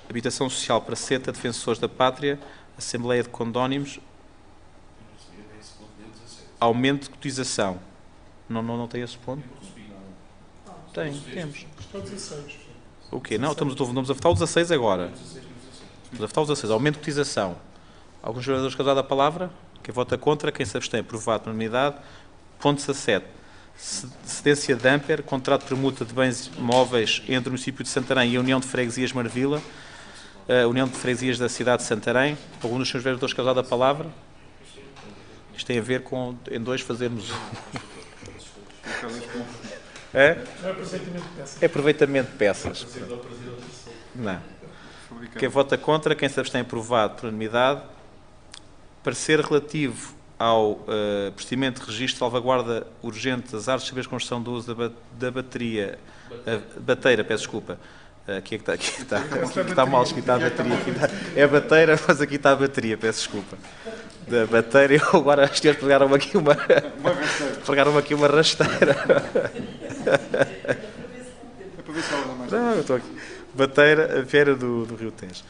Habitação social para SETA, Defensores da Pátria, Assembleia de Condónimos. Aumento de cotização. Não tem esse ponto? Temos. O quê? Não, estamos a votar o 16 agora. Estamos a votar o 16. Aumento de cotização. Alguns vereadores querem dar a palavra? Quem vota contra? Quem se abstém? Aprovado por unanimidade. Ponto 17. Cedência de Amper, contrato de permuta de bens móveis entre o município de Santarém e a União de Freguesias Marvila, a União de Freguesias da cidade de Santarém. Algum dos senhores vereadores quer dar a palavra? Isto tem a ver com, em dois, fazermos... É? É aproveitamento de peças. Não. Quem vota contra, quem se abstém, aprovado por unanimidade. Parecer relativo ao procedimento de registro de salvaguarda urgente das áreas de saberes de construção do uso da bateria, bateira, peço desculpa. Aqui está mal escrito a bateria. É a bateira, mas aqui está a bateria, peço desculpa. Da bateira, agora os senhores pegaram-me aqui uma rasteira. É para ver se ela dá mais. Não, eu estou aqui. Bateira, a Vieira do Rio Tejo.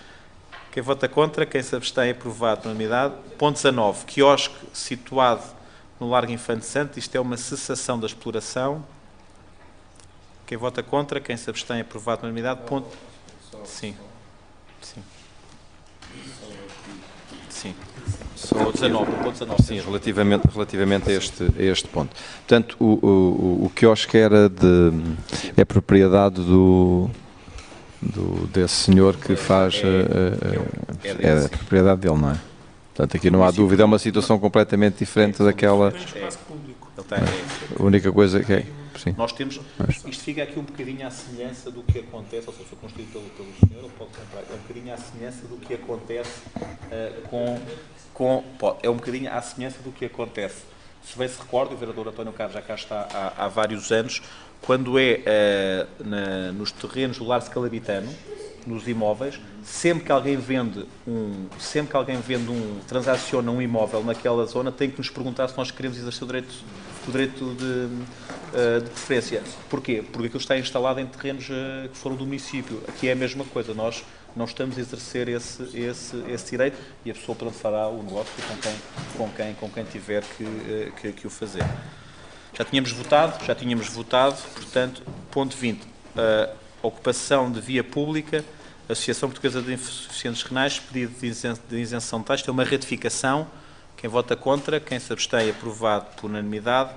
Quem vota contra, quem se abstém, aprovado por unanimidade. Ponto 19. Quiosque situado no Largo Infante Santo. Isto é uma cessação da exploração. Quem vota contra, quem se abstém, aprovado por unanimidade. Ponto... Sim. Ponto 19. Sim, relativamente a este ponto. Portanto, o quiosque é propriedade desse senhor que faz... É a propriedade dele, não é? Portanto, aqui não há dúvida, é uma situação completamente diferente daquela... A única coisa que é... Sim. Nós temos... Isto fica aqui um bocadinho à semelhança do que acontece, ou seja, foi construído pelo senhor, ele pode comprar, é um bocadinho à semelhança do que acontece é um bocadinho à semelhança do que acontece. Se bem se recorda, o vereador António Carlos já cá está há vários anos, quando nos terrenos do Lar Scalabitano, nos imóveis, sempre que alguém transaciona um imóvel naquela zona, tem que nos perguntar se nós queremos exercer o direito de preferência. Porquê? Porque aquilo está instalado em terrenos que foram do município. Aqui é a mesma coisa, nós não estamos a exercer esse direito e a pessoa fará o negócio com quem tiver que o fazer. Já tínhamos votado, portanto, ponto 20. Ocupação de via pública, Associação Portuguesa de Deficientes Renais, pedido de isenção de taxa, é uma ratificação. Quem vota contra, quem se abstém, aprovado por unanimidade.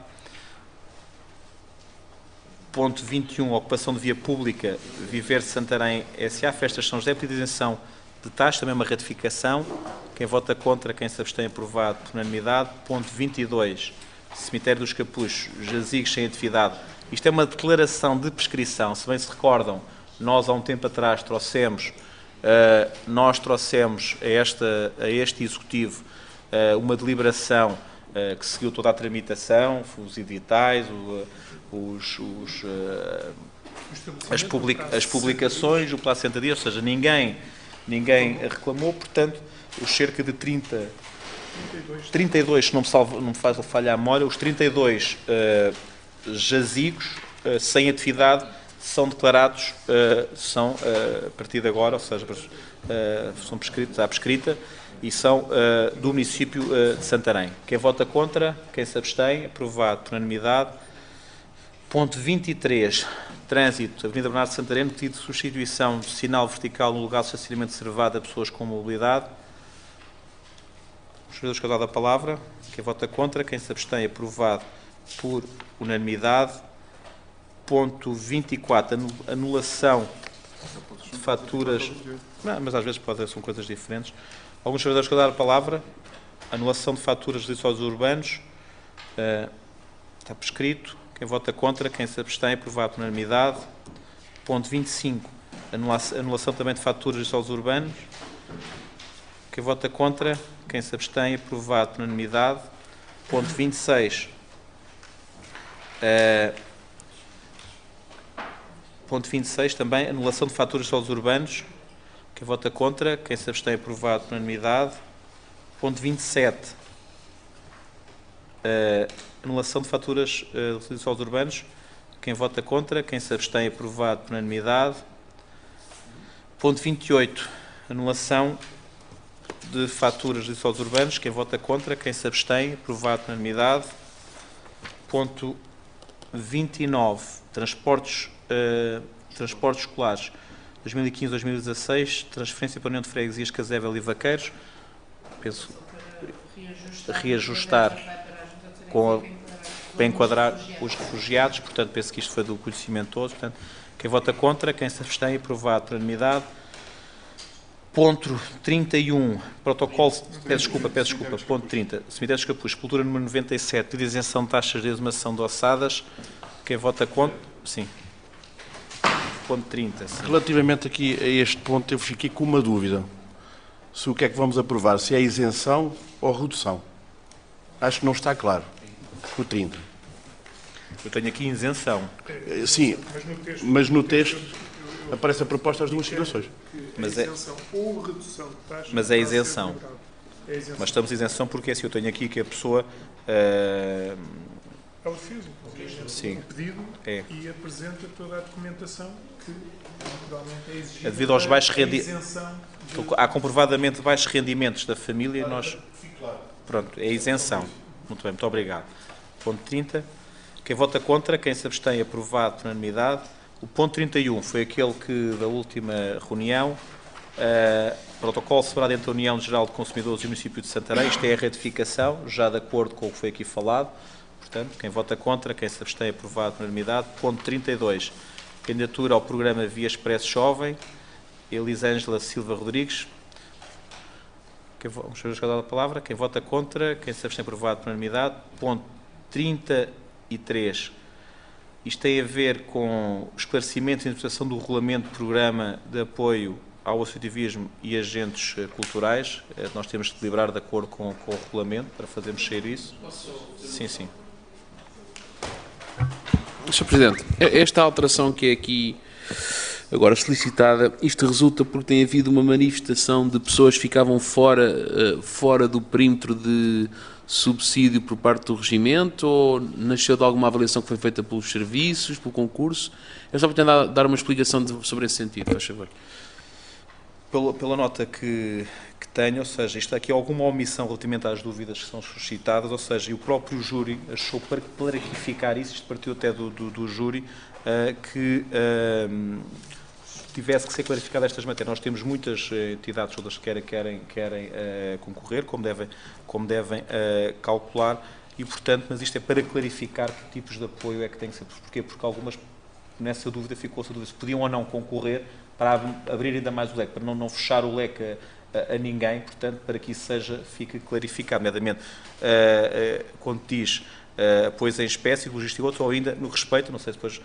Ponto 21, ocupação de via pública, Viver de Santarém S.A., Festas São José, pedido de isenção de taxa, também uma ratificação. Quem vota contra, quem se abstém, aprovado por unanimidade. Ponto 22, Cemitério dos Capuchos, jazigos sem atividade. Isto é uma declaração de prescrição. Se bem se recordam, nós há um tempo atrás trouxemos a este Executivo uma deliberação que seguiu toda a tramitação, os editais, as publicações, o prazo de 60 dias, ou seja, ninguém reclamou, portanto, os cerca de 32, se não me faz falhar a memória, os 32 jazigos sem atividade são declarados, a partir de agora, ou seja, são prescritos, à prescrita, e são do município de Santarém. Quem vota contra, quem se abstém, aprovado por unanimidade. Ponto 23, trânsito, Avenida Bernardo de Santarém, pedido de substituição de sinal vertical no lugar de estacionamento reservado a pessoas com mobilidade. Os senhores que dado a palavra, quem vota contra, quem se abstém, aprovado por unanimidade. Ponto 24, anulação de faturas, não, mas às vezes são coisas diferentes. Alguns senhores que dar a palavra, anulação de faturas de serviços urbanos, está prescrito. Quem vota contra, quem se abstém, aprovado por unanimidade. Ponto 25, anulação também de faturas de serviços urbanos. Quem vota contra, quem se abstém, aprovado por unanimidade. Ponto 26, Ponto 26 também, anulação de faturas de solos urbanos. Quem vota contra? Quem se abstém? Aprovado por unanimidade. Ponto 27. Anulação de faturas de solos urbanos. Quem vota contra? Quem se abstém? Aprovado por unanimidade. Ponto 28. Anulação de faturas de solos urbanos. Quem vota contra? Quem se abstém? Aprovado por unanimidade. Ponto 29. Transportes escolares 2015-2016. Transferência para a União de Freguesias Casével e Vaqueiros. Penso reajustar para enquadrar os refugiados. Portanto, penso que isto foi do conhecimento todo. Portanto, quem vota contra? Quem se abstém? Aprovado por unanimidade. Ponto 31, protocolo, peço desculpa, ponto 30, cemitério de Capuz, cultura número 97, de isenção de taxas de exumação de ossadas. Quem vota contra? Sim. Ponto 30. Sim. Relativamente aqui a este ponto, eu fiquei com uma dúvida. Se o que é que vamos aprovar, se é isenção ou redução. Acho que não está claro. O 30. Eu tenho aqui isenção. Sim, mas no texto aparece a proposta das duas situações. Mas é isenção ou redução de taxas. Mas é isenção. Mas estamos em isenção porque assim eu tenho aqui que a pessoa... Ela fez um pedido e apresenta toda a documentação que naturalmente é exigida. Devido aos baixos rendimentos. Há comprovadamente baixos rendimentos da família, nós... Pronto, é isenção. Muito bem, muito obrigado. Ponto 30. Quem vota contra, quem se abstém, aprovado por unanimidade. O ponto 31 foi aquele que, da última reunião, protocolo celebrado entre a União Geral de Consumidores e o município de Santarém. Isto é a ratificação, já de acordo com o que foi aqui falado. Portanto, quem vota contra, quem se abstém, aprovado por unanimidade. Ponto 32, candidatura ao programa Via Expresso Jovem, Elisângela Silva Rodrigues. Vamos ver a palavra. Quem vota contra, quem se abstém, aprovado por unanimidade. Ponto 33. Isto tem a ver com o esclarecimento e interpretação do regulamento de programa de apoio ao associativismo e agentes culturais. Nós temos que deliberar de acordo com o regulamento para fazermos sair isso. Sim, sim. Sr. Presidente, esta alteração que é aqui agora solicitada, isto resulta porque tem havido uma manifestação de pessoas que ficavam fora do perímetro de subsídio por parte do regimento, ou nasceu de alguma avaliação que foi feita pelos serviços, pelo concurso? É só para tentar dar uma explicação sobre esse sentido, faz favor. Pela nota que tenho, ou seja, isto aqui é alguma omissão relativamente às dúvidas que são suscitadas, ou seja, e o próprio júri achou para clarificar isso, isto partiu até do júri, que tivesse que ser clarificada estas matérias. Nós temos muitas entidades todas que querem concorrer, como devem calcular, e portanto, mas isto é para clarificar que tipos de apoio é que tem que ser. Porquê? Porque algumas, nessa dúvida, ficou-se a dúvida se podiam ou não concorrer, para abrir ainda mais o leque, para não fechar o leque a ninguém, portanto, para que isso fique clarificado, nomeadamente, quando diz apoios em espécie, logística e outro, ou ainda no respeito, não sei se depois,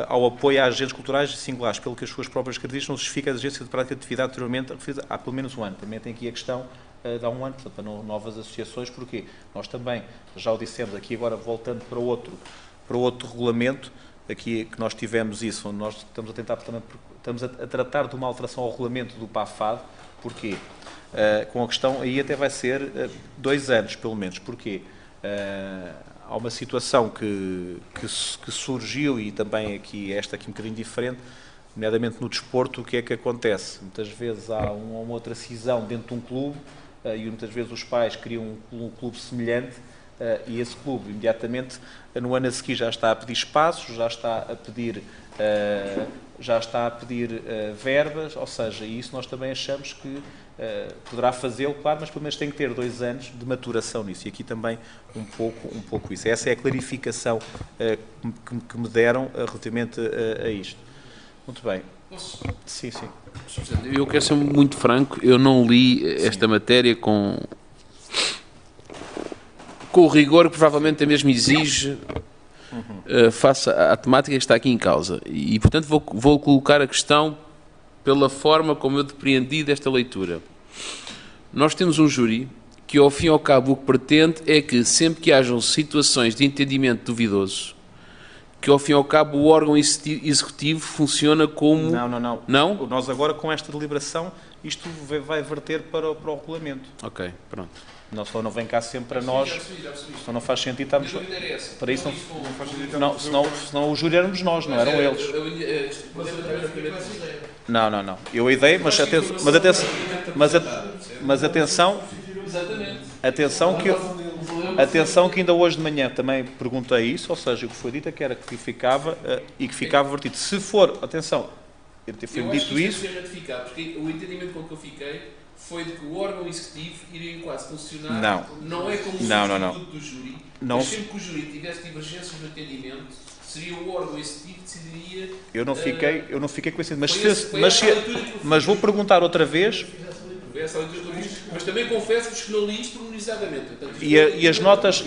ao apoio a agentes culturais singulares, pelo que as suas próprias características não justifica a exigência de prática de atividade anteriormente referida há pelo menos um ano. Também tem aqui a questão de há um ano, portanto, para novas associações, porque nós também, já o dissemos aqui agora, voltando para outro regulamento, aqui que nós tivemos isso, onde nós estamos a tentar, estamos a tratar de uma alteração ao regulamento do PAFAD. Porquê? Com a questão, aí até vai ser 2 anos, pelo menos. Porquê? Há uma situação que surgiu, e também aqui, esta aqui um bocadinho diferente, nomeadamente no desporto, o que é que acontece? Muitas vezes há uma outra cisão dentro de um clube, e muitas vezes os pais criam um clube semelhante, e esse clube, imediatamente, no ano a seguir, já está a pedir espaços, já está a pedir verbas, ou seja, e isso nós também achamos que poderá fazê-lo, claro, mas pelo menos tem que ter 2 anos de maturação nisso, e aqui também um pouco isso. Essa é a clarificação que me deram relativamente a isto. Muito bem. Sim, sim. Eu quero ser muito franco, eu não li esta matéria com o rigor que provavelmente mesmo exige face à temática que está aqui em causa. E portanto, vou colocar a questão pela forma como eu depreendi desta leitura. Nós temos um júri que, ao fim e ao cabo, o que pretende é que, sempre que hajam situações de entendimento duvidoso, que ao fim e ao cabo o órgão executivo funciona como... Não. Não? Nós agora, com esta deliberação, isto vai verter para o regulamento. Ok, pronto. Não, só não vem cá sempre a nós, só não faz sentido estarmos... Para isso não senão o júri éramos nós, não eram eles. Não. Eu a ideia, atenção que ainda hoje de manhã também perguntei isso, ou seja, o que foi dito é que era que ficava e que ficava vertido. Se for, atenção, foi-me dito isso... Porque o entendimento com que eu fiquei foi de que o órgão executivo iria quase funcionar, não é como o substituto do júri, mas sempre que o júri tivesse divergências no entendimento, seria o órgão executivo que decidiria... Eu não fiquei com esse... Mas vou perguntar outra vez... Mas também confesso-vos que não li isto pormenorizadamente. E as notas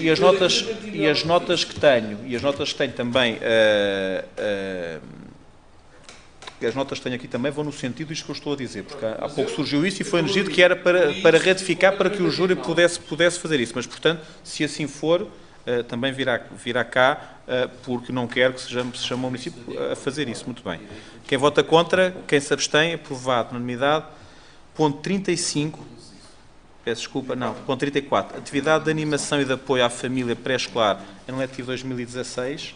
que tenho também... As notas que tenho aqui também vão no sentido disto que eu estou a dizer, porque há pouco surgiu isso e foi-nos dito que era para retificar, para que o júri pudesse fazer isso. Mas, portanto, se assim for, também virá cá, porque não quero que se chame o município a fazer isso. Muito bem. Quem vota contra, quem se abstém, aprovado na unanimidade. Ponto 35, peço desculpa, não, ponto 34. Atividade de animação e de apoio à família pré-escolar em letivo 2016.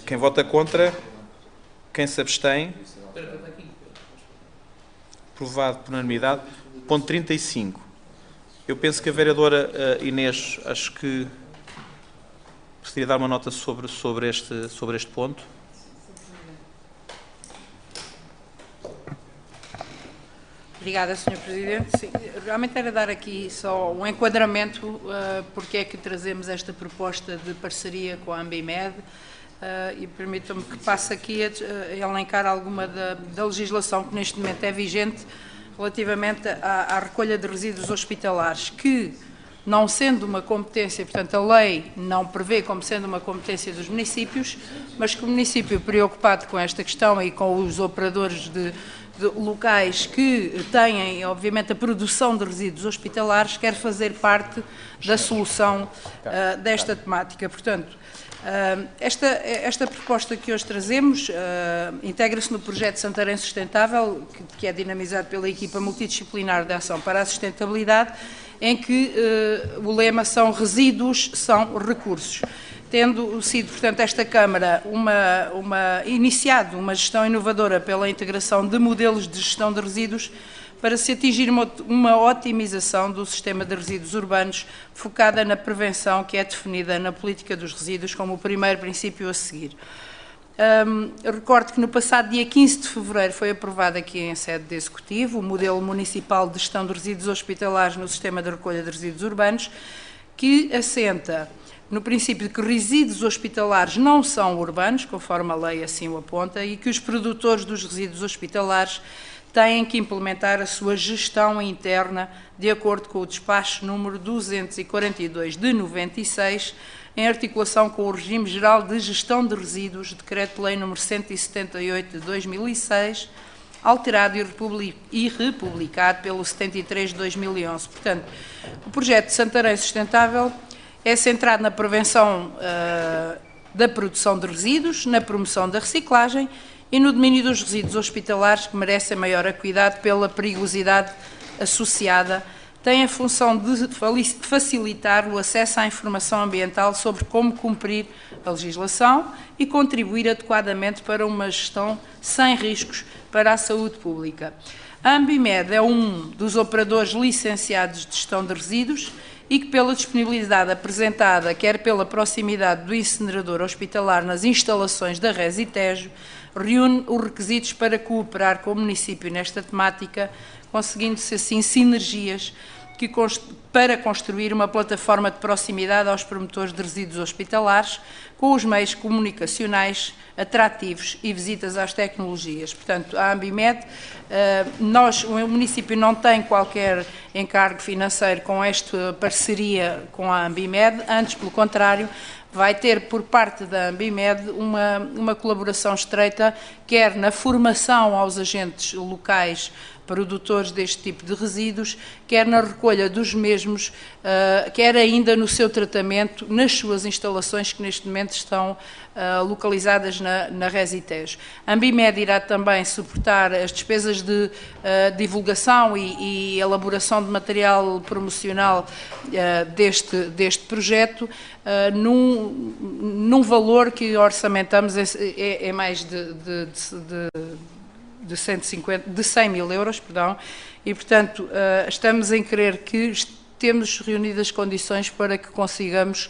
Quem vota contra, quem se abstém, aprovado por unanimidade. Ponto 35. Eu penso que a vereadora Inês, acho que gostaria de dar uma nota sobre este ponto. Obrigada, Sr. Presidente. Sim, realmente era dar aqui só um enquadramento porque é que trazemos esta proposta de parceria com a Ambimed e permitam-me que passe aqui a elencar alguma da legislação que neste momento é vigente relativamente à recolha de resíduos hospitalares, que, não sendo uma competência, portanto a lei não prevê como sendo uma competência dos municípios, mas que o município preocupado com esta questão e com os operadores de locais que têm, obviamente, a produção de resíduos hospitalares, quer fazer parte da solução desta temática. Portanto, esta proposta que hoje trazemos integra-se no projeto Santarém Sustentável, que é dinamizado pela equipa multidisciplinar de ação para a sustentabilidade, em que o lema são resíduos, são recursos. Tendo sido, portanto, esta Câmara iniciado uma gestão inovadora pela integração de modelos de gestão de resíduos para se atingir uma otimização do sistema de resíduos urbanos focada na prevenção, que é definida na política dos resíduos como o primeiro princípio a seguir. Recordo que no passado dia 15 de fevereiro foi aprovado aqui em sede de Executivo o modelo municipal de gestão de resíduos hospitalares no sistema de recolha de resíduos urbanos, que assenta no princípio de que resíduos hospitalares não são urbanos, conforme a lei assim o aponta, e que os produtores dos resíduos hospitalares têm que implementar a sua gestão interna de acordo com o despacho número 242 de 96, em articulação com o Regime Geral de Gestão de Resíduos, Decreto-Lei número 178 de 2006, alterado e republicado pelo 73 de 2011. Portanto, o projeto de Santarém Sustentável é centrado na prevenção da produção de resíduos, na promoção da reciclagem e no domínio dos resíduos hospitalares, que merecem maior cuidado pela perigosidade associada. Tem a função de facilitar o acesso à informação ambiental sobre como cumprir a legislação e contribuir adequadamente para uma gestão sem riscos para a saúde pública. A Ambimed é um dos operadores licenciados de gestão de resíduos e que, pela disponibilidade apresentada, quer pela proximidade do incinerador hospitalar nas instalações da Resitejo, reúne os requisitos para cooperar com o município nesta temática, conseguindo-se assim sinergias para construir uma plataforma de proximidade aos promotores de resíduos hospitalares, com os meios comunicacionais atrativos e visitas às tecnologias. Portanto, a Ambimed, o município não tem qualquer encargo financeiro com esta parceria com a Ambimed, antes, pelo contrário, vai ter por parte da Ambimed uma colaboração estreita, quer na formação aos agentes locais produtores deste tipo de resíduos, quer na recolha dos mesmos, quer ainda no seu tratamento nas suas instalações que neste momento estão localizadas na Resitejo. A Ambimed irá também suportar as despesas de divulgação e elaboração de material promocional deste projeto, num valor que orçamentamos é mais de 100 mil euros, perdão, e portanto estamos em crer que temos reunido as condições para que consigamos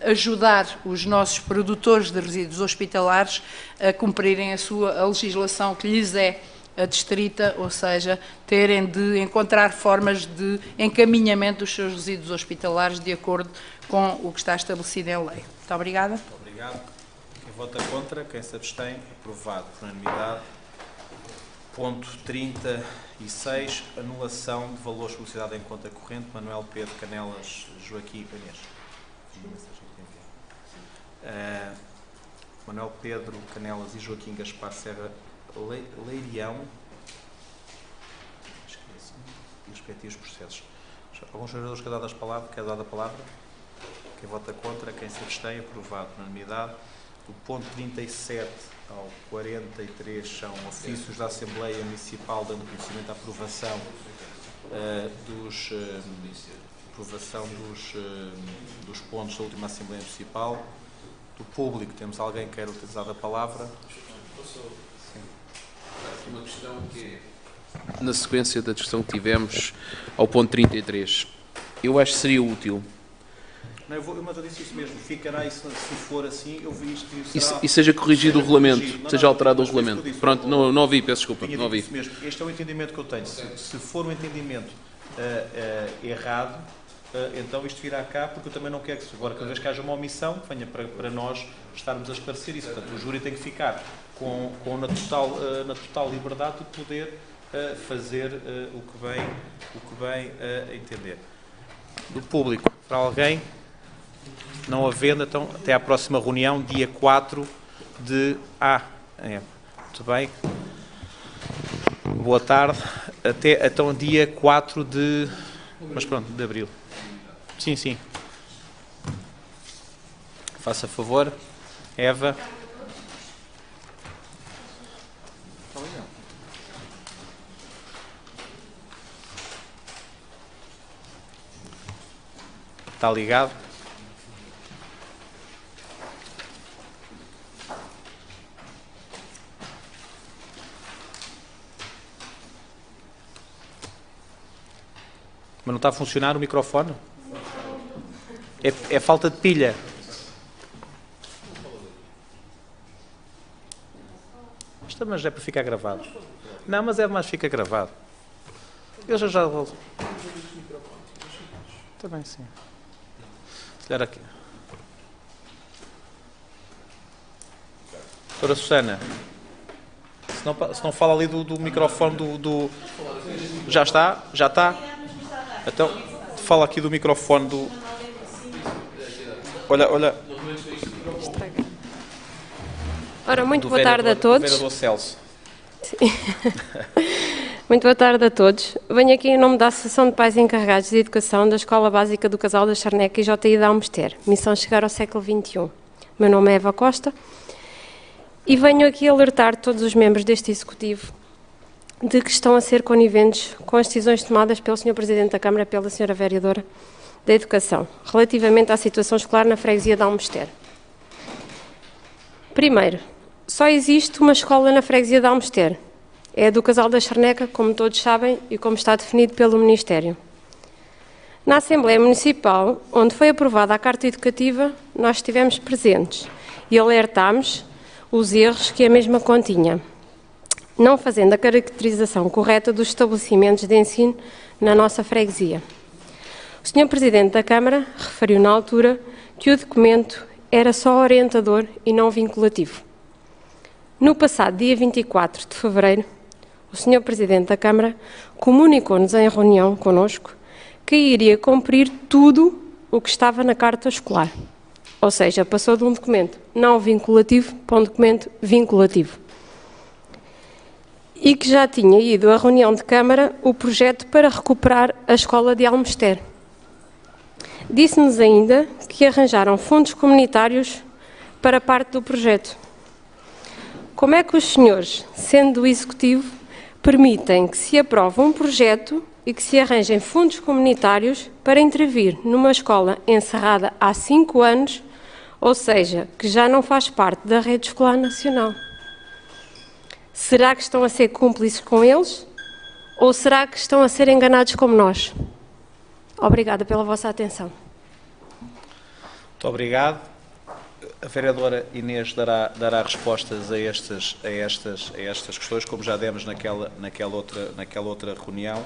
ajudar os nossos produtores de resíduos hospitalares a cumprirem a legislação que lhes é adstrita, ou seja, terem de encontrar formas de encaminhamento dos seus resíduos hospitalares de acordo com o que está estabelecido em lei. Muito obrigada. Muito obrigado. Quem vota contra, quem se abstém, aprovado por unanimidade. Ponto 36, anulação de valores de publicidade em conta corrente, Manuel Pedro Canelas, Joaquim Ibanez. Manuel Pedro Canelas e Joaquim Gaspar Serra Leirião, e respectivos processos. Alguns vereadores querem dar a palavra? Quem vota contra, quem se abstém, aprovado por unanimidade. Do ponto 37 ao 43 são ofícios da Assembleia Municipal dando conhecimento à aprovação dos pontos da última Assembleia Municipal. Do público, temos alguém que quer utilizar a palavra? Uma questão que é, na sequência da discussão que tivemos ao ponto 33, eu acho que seria útil. Não, mas eu disse isso mesmo, ficará, se for assim, eu vi isto e seja corrigido o regulamento, seja alterado o regulamento. Pronto, não ouvi, peço desculpa, não ouvi. Isso mesmo. Este é o entendimento que eu tenho. Se for um entendimento errado, então isto virá cá, porque eu também não quero que, agora, cada vez que haja uma omissão, venha para nós estarmos a esclarecer isso. Portanto, o júri tem que ficar na total liberdade de poder fazer o que bem entender. Do público, para alguém? Não havendo, então, até à próxima reunião, dia 4 de... muito bem. Boa tarde. Até, então, dia 4 de... Mas pronto, de abril. Sim, sim. Faça favor. Eva. Está ligado? Mas não está a funcionar o microfone? É falta de pilha. Isto mas é para ficar gravado. Não, mas fica gravado. Eu já vou. Também sim. Se calhar aqui. Doutora Susana, se não fala ali do microfone do... Já está? Já está? Então, fala aqui do microfone do... Olha. Ora, muito boa tarde a todos. Vereador Celso. Sim. Muito boa tarde a todos. Venho aqui em nome da Associação de Pais Encarregados de Educação da Escola Básica do Casal da Charneca e JI da Almester. Missão chegar ao século XXI. Meu nome é Eva Costa e venho aqui alertar todos os membros deste Executivo de que estão a ser coniventes com as decisões tomadas pelo Sr. Presidente da Câmara e pela Sra. Vereadora da Educação, relativamente à situação escolar na freguesia de Almester. Primeiro, só existe uma escola na freguesia de Almester. É a do Casal da Charneca, como todos sabem, e como está definido pelo Ministério. Na Assembleia Municipal, onde foi aprovada a Carta Educativa, nós estivemos presentes e alertámos os erros que a mesma continha, não fazendo a caracterização correta dos estabelecimentos de ensino na nossa freguesia. O Sr. Presidente da Câmara referiu na altura que o documento era só orientador e não vinculativo. No passado dia 24 de fevereiro, o Sr. Presidente da Câmara comunicou-nos em reunião connosco que iria cumprir tudo o que estava na carta escolar. Ou seja, passou de um documento não vinculativo para um documento vinculativo. e que já tinha ido à reunião de Câmara o projeto para recuperar a escola de Almoster. Disse-nos ainda que arranjaram fundos comunitários para parte do projeto. Como é que os senhores, sendo do Executivo, permitem que se aprove um projeto e que se arranjem fundos comunitários para intervir numa escola encerrada há 5 anos, ou seja, que já não faz parte da rede escolar nacional? Será que estão a ser cúmplices com eles? Ou será que estão a ser enganados como nós? Obrigada pela vossa atenção. Muito obrigado. A vereadora Inês dará respostas a estas questões, como já demos naquela outra reunião.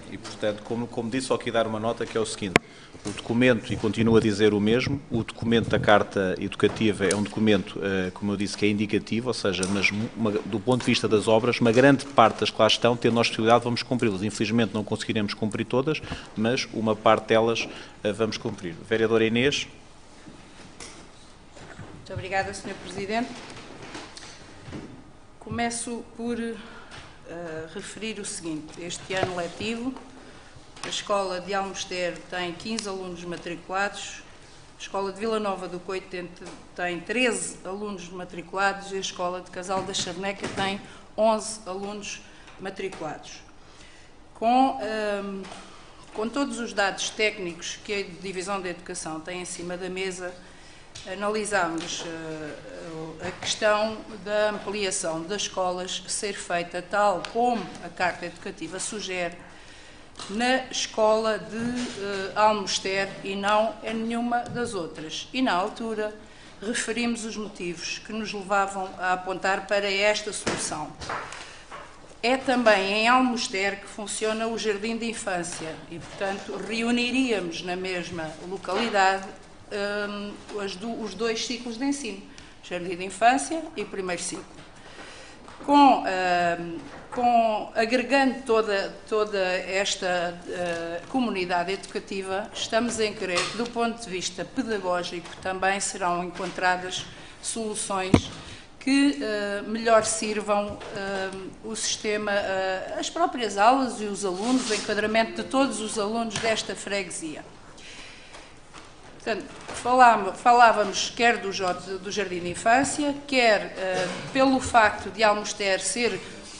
E, portanto, como disse, só aqui dar uma nota que é o seguinte: o documento, e continuo a dizer o mesmo, o documento da Carta Educativa é um documento, como eu disse, que é indicativo, ou seja, mas do ponto de vista das obras, uma grande parte das que lá estão, tendo nós possibilidade, vamos cumpri-las. Infelizmente não conseguiremos cumprir todas, mas uma parte delas vamos cumprir. Vereadora Inês. Muito obrigada, Sr. Presidente. Começo por referir o seguinte: este ano letivo, a Escola de Almoster tem 15 alunos matriculados, a Escola de Vila Nova do Coito tem 13 alunos matriculados e a Escola de Casal da Charneca tem 11 alunos matriculados. Com todos os dados técnicos que a Divisão da Educação tem em cima da mesa, analisámos a questão da ampliação das escolas ser feita tal como a Carta Educativa sugere na escola de Almoster e não em nenhuma das outras. E na altura referimos os motivos que nos levavam a apontar para esta solução. É também em Almoster que funciona o Jardim de Infância e, portanto, reuniríamos na mesma localidade os 2 ciclos de ensino, Jardim de Infância e primeiro ciclo. Agregando toda esta comunidade educativa, estamos em crer que, do ponto de vista pedagógico, também serão encontradas soluções que melhor sirvam o sistema, as próprias aulas e os alunos, o enquadramento de todos os alunos desta freguesia. Portanto, falávamos quer do Jardim de Infância, quer pelo facto de Almoster ser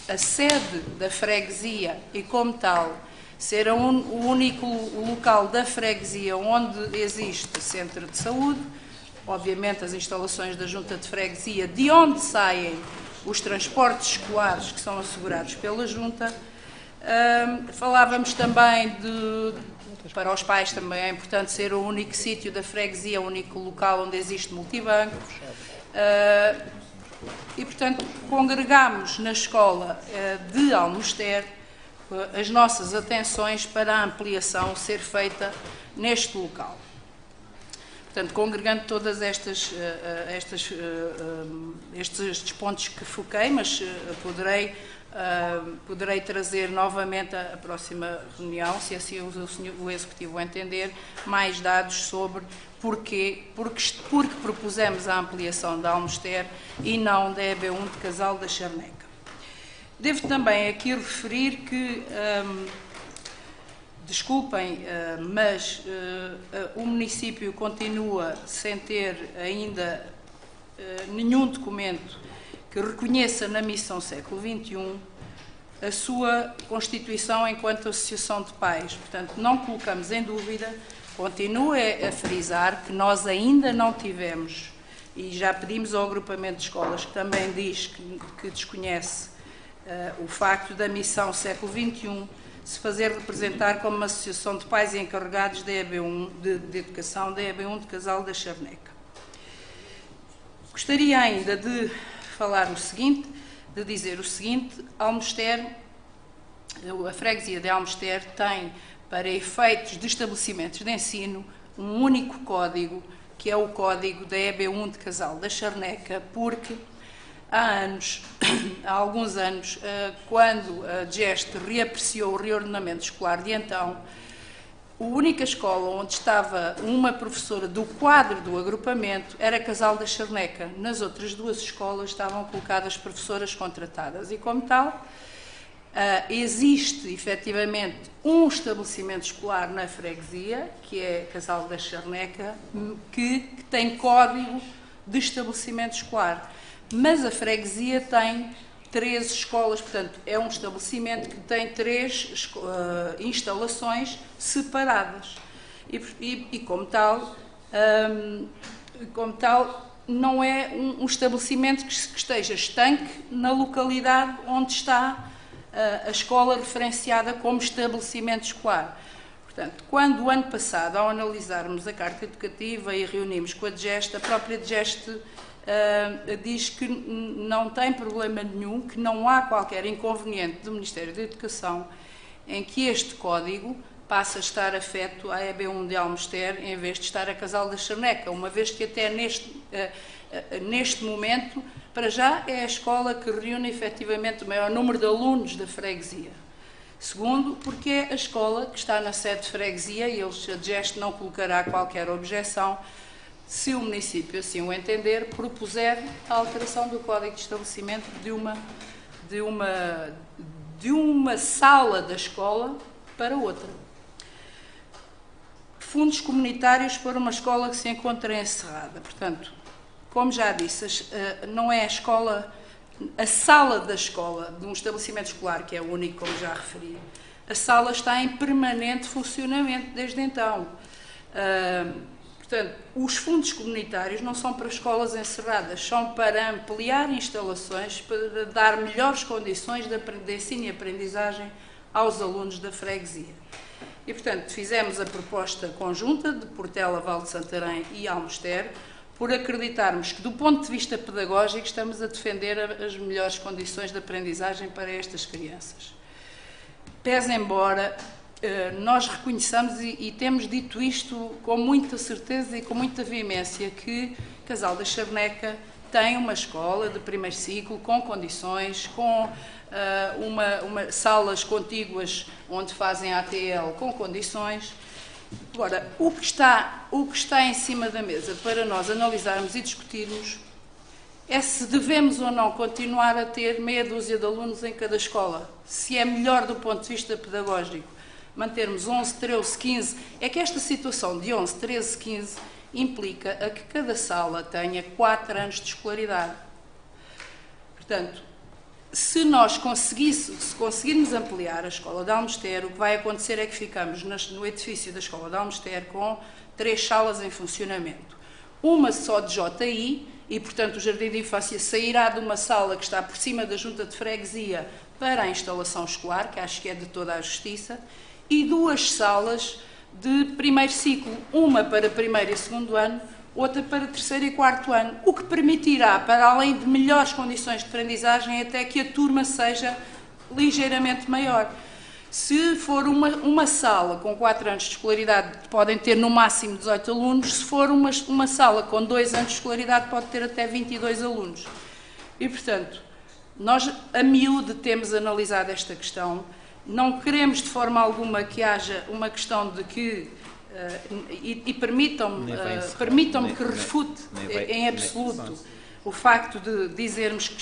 a sede da freguesia e, como tal, ser o único local da freguesia onde existe centro de saúde, obviamente as instalações da Junta de Freguesia, de onde saem os transportes escolares que são assegurados pela Junta. Falávamos também para os pais também é importante ser o único sítio da freguesia, o único local onde existe multibanco. E, portanto, congregámos na escola de Almoster as nossas atenções para a ampliação ser feita neste local. Portanto, congregando todas estes pontos que foquei, mas poderei trazer novamente à próxima reunião, se assim o Executivo entender, mais dados sobre porque propusemos a ampliação da Almoster e não da EB1 de Casal da Charneca. Devo também aqui referir que, desculpem, mas o município continua sem ter ainda nenhum documento que reconheça na missão século XXI a sua constituição enquanto associação de pais. Portanto, não colocamos em dúvida, continuo a frisar que nós ainda não tivemos, e já pedimos ao agrupamento de escolas que também diz que desconhece o facto da missão século XXI se fazer representar como uma associação de pais e encarregados da EB1 de educação, da EB1 de Casal da Charneca. Gostaria ainda de falar o seguinte, de dizer o seguinte: Almoster, a freguesia de Almoster tem, para efeitos de estabelecimentos de ensino, um único código, que é o código da EB1 de Casal da Charneca, porque há alguns anos, quando a DGEST reapreciou o reordenamento escolar de então, A única escola onde estava uma professora do quadro do agrupamento era Casal da Charneca. Nas outras duas escolas estavam colocadas professoras contratadas e, como tal, existe efetivamente um estabelecimento escolar na freguesia, que é Casal da Charneca, que tem código de estabelecimento escolar. Mas a freguesia tem 3 escolas, portanto, é um estabelecimento que tem 3 instalações separadas. E como tal, não é um estabelecimento que esteja estanque na localidade onde está a escola referenciada como estabelecimento escolar. Portanto, quando o ano passado, ao analisarmos a Carta Educativa e reunimos com a DGEST, a própria DGEST diz que não tem problema nenhum, que não há qualquer inconveniente do Ministério da Educação em que este código passe a estar afeto à EB1 de Almoster em vez de estar a Casal da Charneca, uma vez que até neste momento, para já, é a escola que reúne efetivamente o maior número de alunos da freguesia. Segundo, porque é a escola que está na sede de freguesia e a DGEST não colocará qualquer objeção se o município assim o entender, propuser a alteração do Código de Estabelecimento de uma sala da escola para outra. Fundos comunitários para uma escola que se encontra encerrada. Portanto, como já disse, não é a sala da escola, de um estabelecimento escolar, que é o único, como já referi. A sala está em permanente funcionamento desde então. Portanto, os fundos comunitários não são para escolas encerradas, são para ampliar instalações, para dar melhores condições de ensino e aprendizagem aos alunos da freguesia. E, portanto, fizemos a proposta conjunta de Portela, Val de Santarém e Almoster, por acreditarmos que, do ponto de vista pedagógico, estamos a defender as melhores condições de aprendizagem para estas crianças. Pese embora nós reconheçamos e temos dito isto com muita certeza e com muita veemência, que Casal da Charneca tem uma escola de primeiro ciclo com condições, com salas contíguas onde fazem ATL com condições. Agora, o que está em cima da mesa para nós analisarmos e discutirmos é se devemos ou não continuar a ter meia dúzia de alunos em cada escola, se é melhor do ponto de vista pedagógico mantermos 11, 13, 15, é que esta situação de 11, 13, 15 implica a que cada sala tenha 4 anos de escolaridade. Portanto, se conseguirmos ampliar a Escola de Almoster, o que vai acontecer é que ficamos no edifício da Escola de Almoster com 3 salas em funcionamento. Uma só de JI, e portanto o Jardim de Infância sairá de uma sala que está por cima da Junta de Freguesia para a instalação escolar, que acho que é de toda a justiça, e 2 salas de primeiro ciclo, uma para primeiro e segundo ano, outra para terceiro e quarto ano, o que permitirá, para além de melhores condições de aprendizagem, até que a turma seja ligeiramente maior. Se for uma sala com 4 anos de escolaridade, podem ter no máximo 18 alunos, se for uma sala com 2 anos de escolaridade, pode ter até 22 alunos. E, portanto, nós a miúde temos analisado esta questão. Não queremos de forma alguma que haja uma questão de que, e permitam-me que refute em absoluto o facto de dizermos que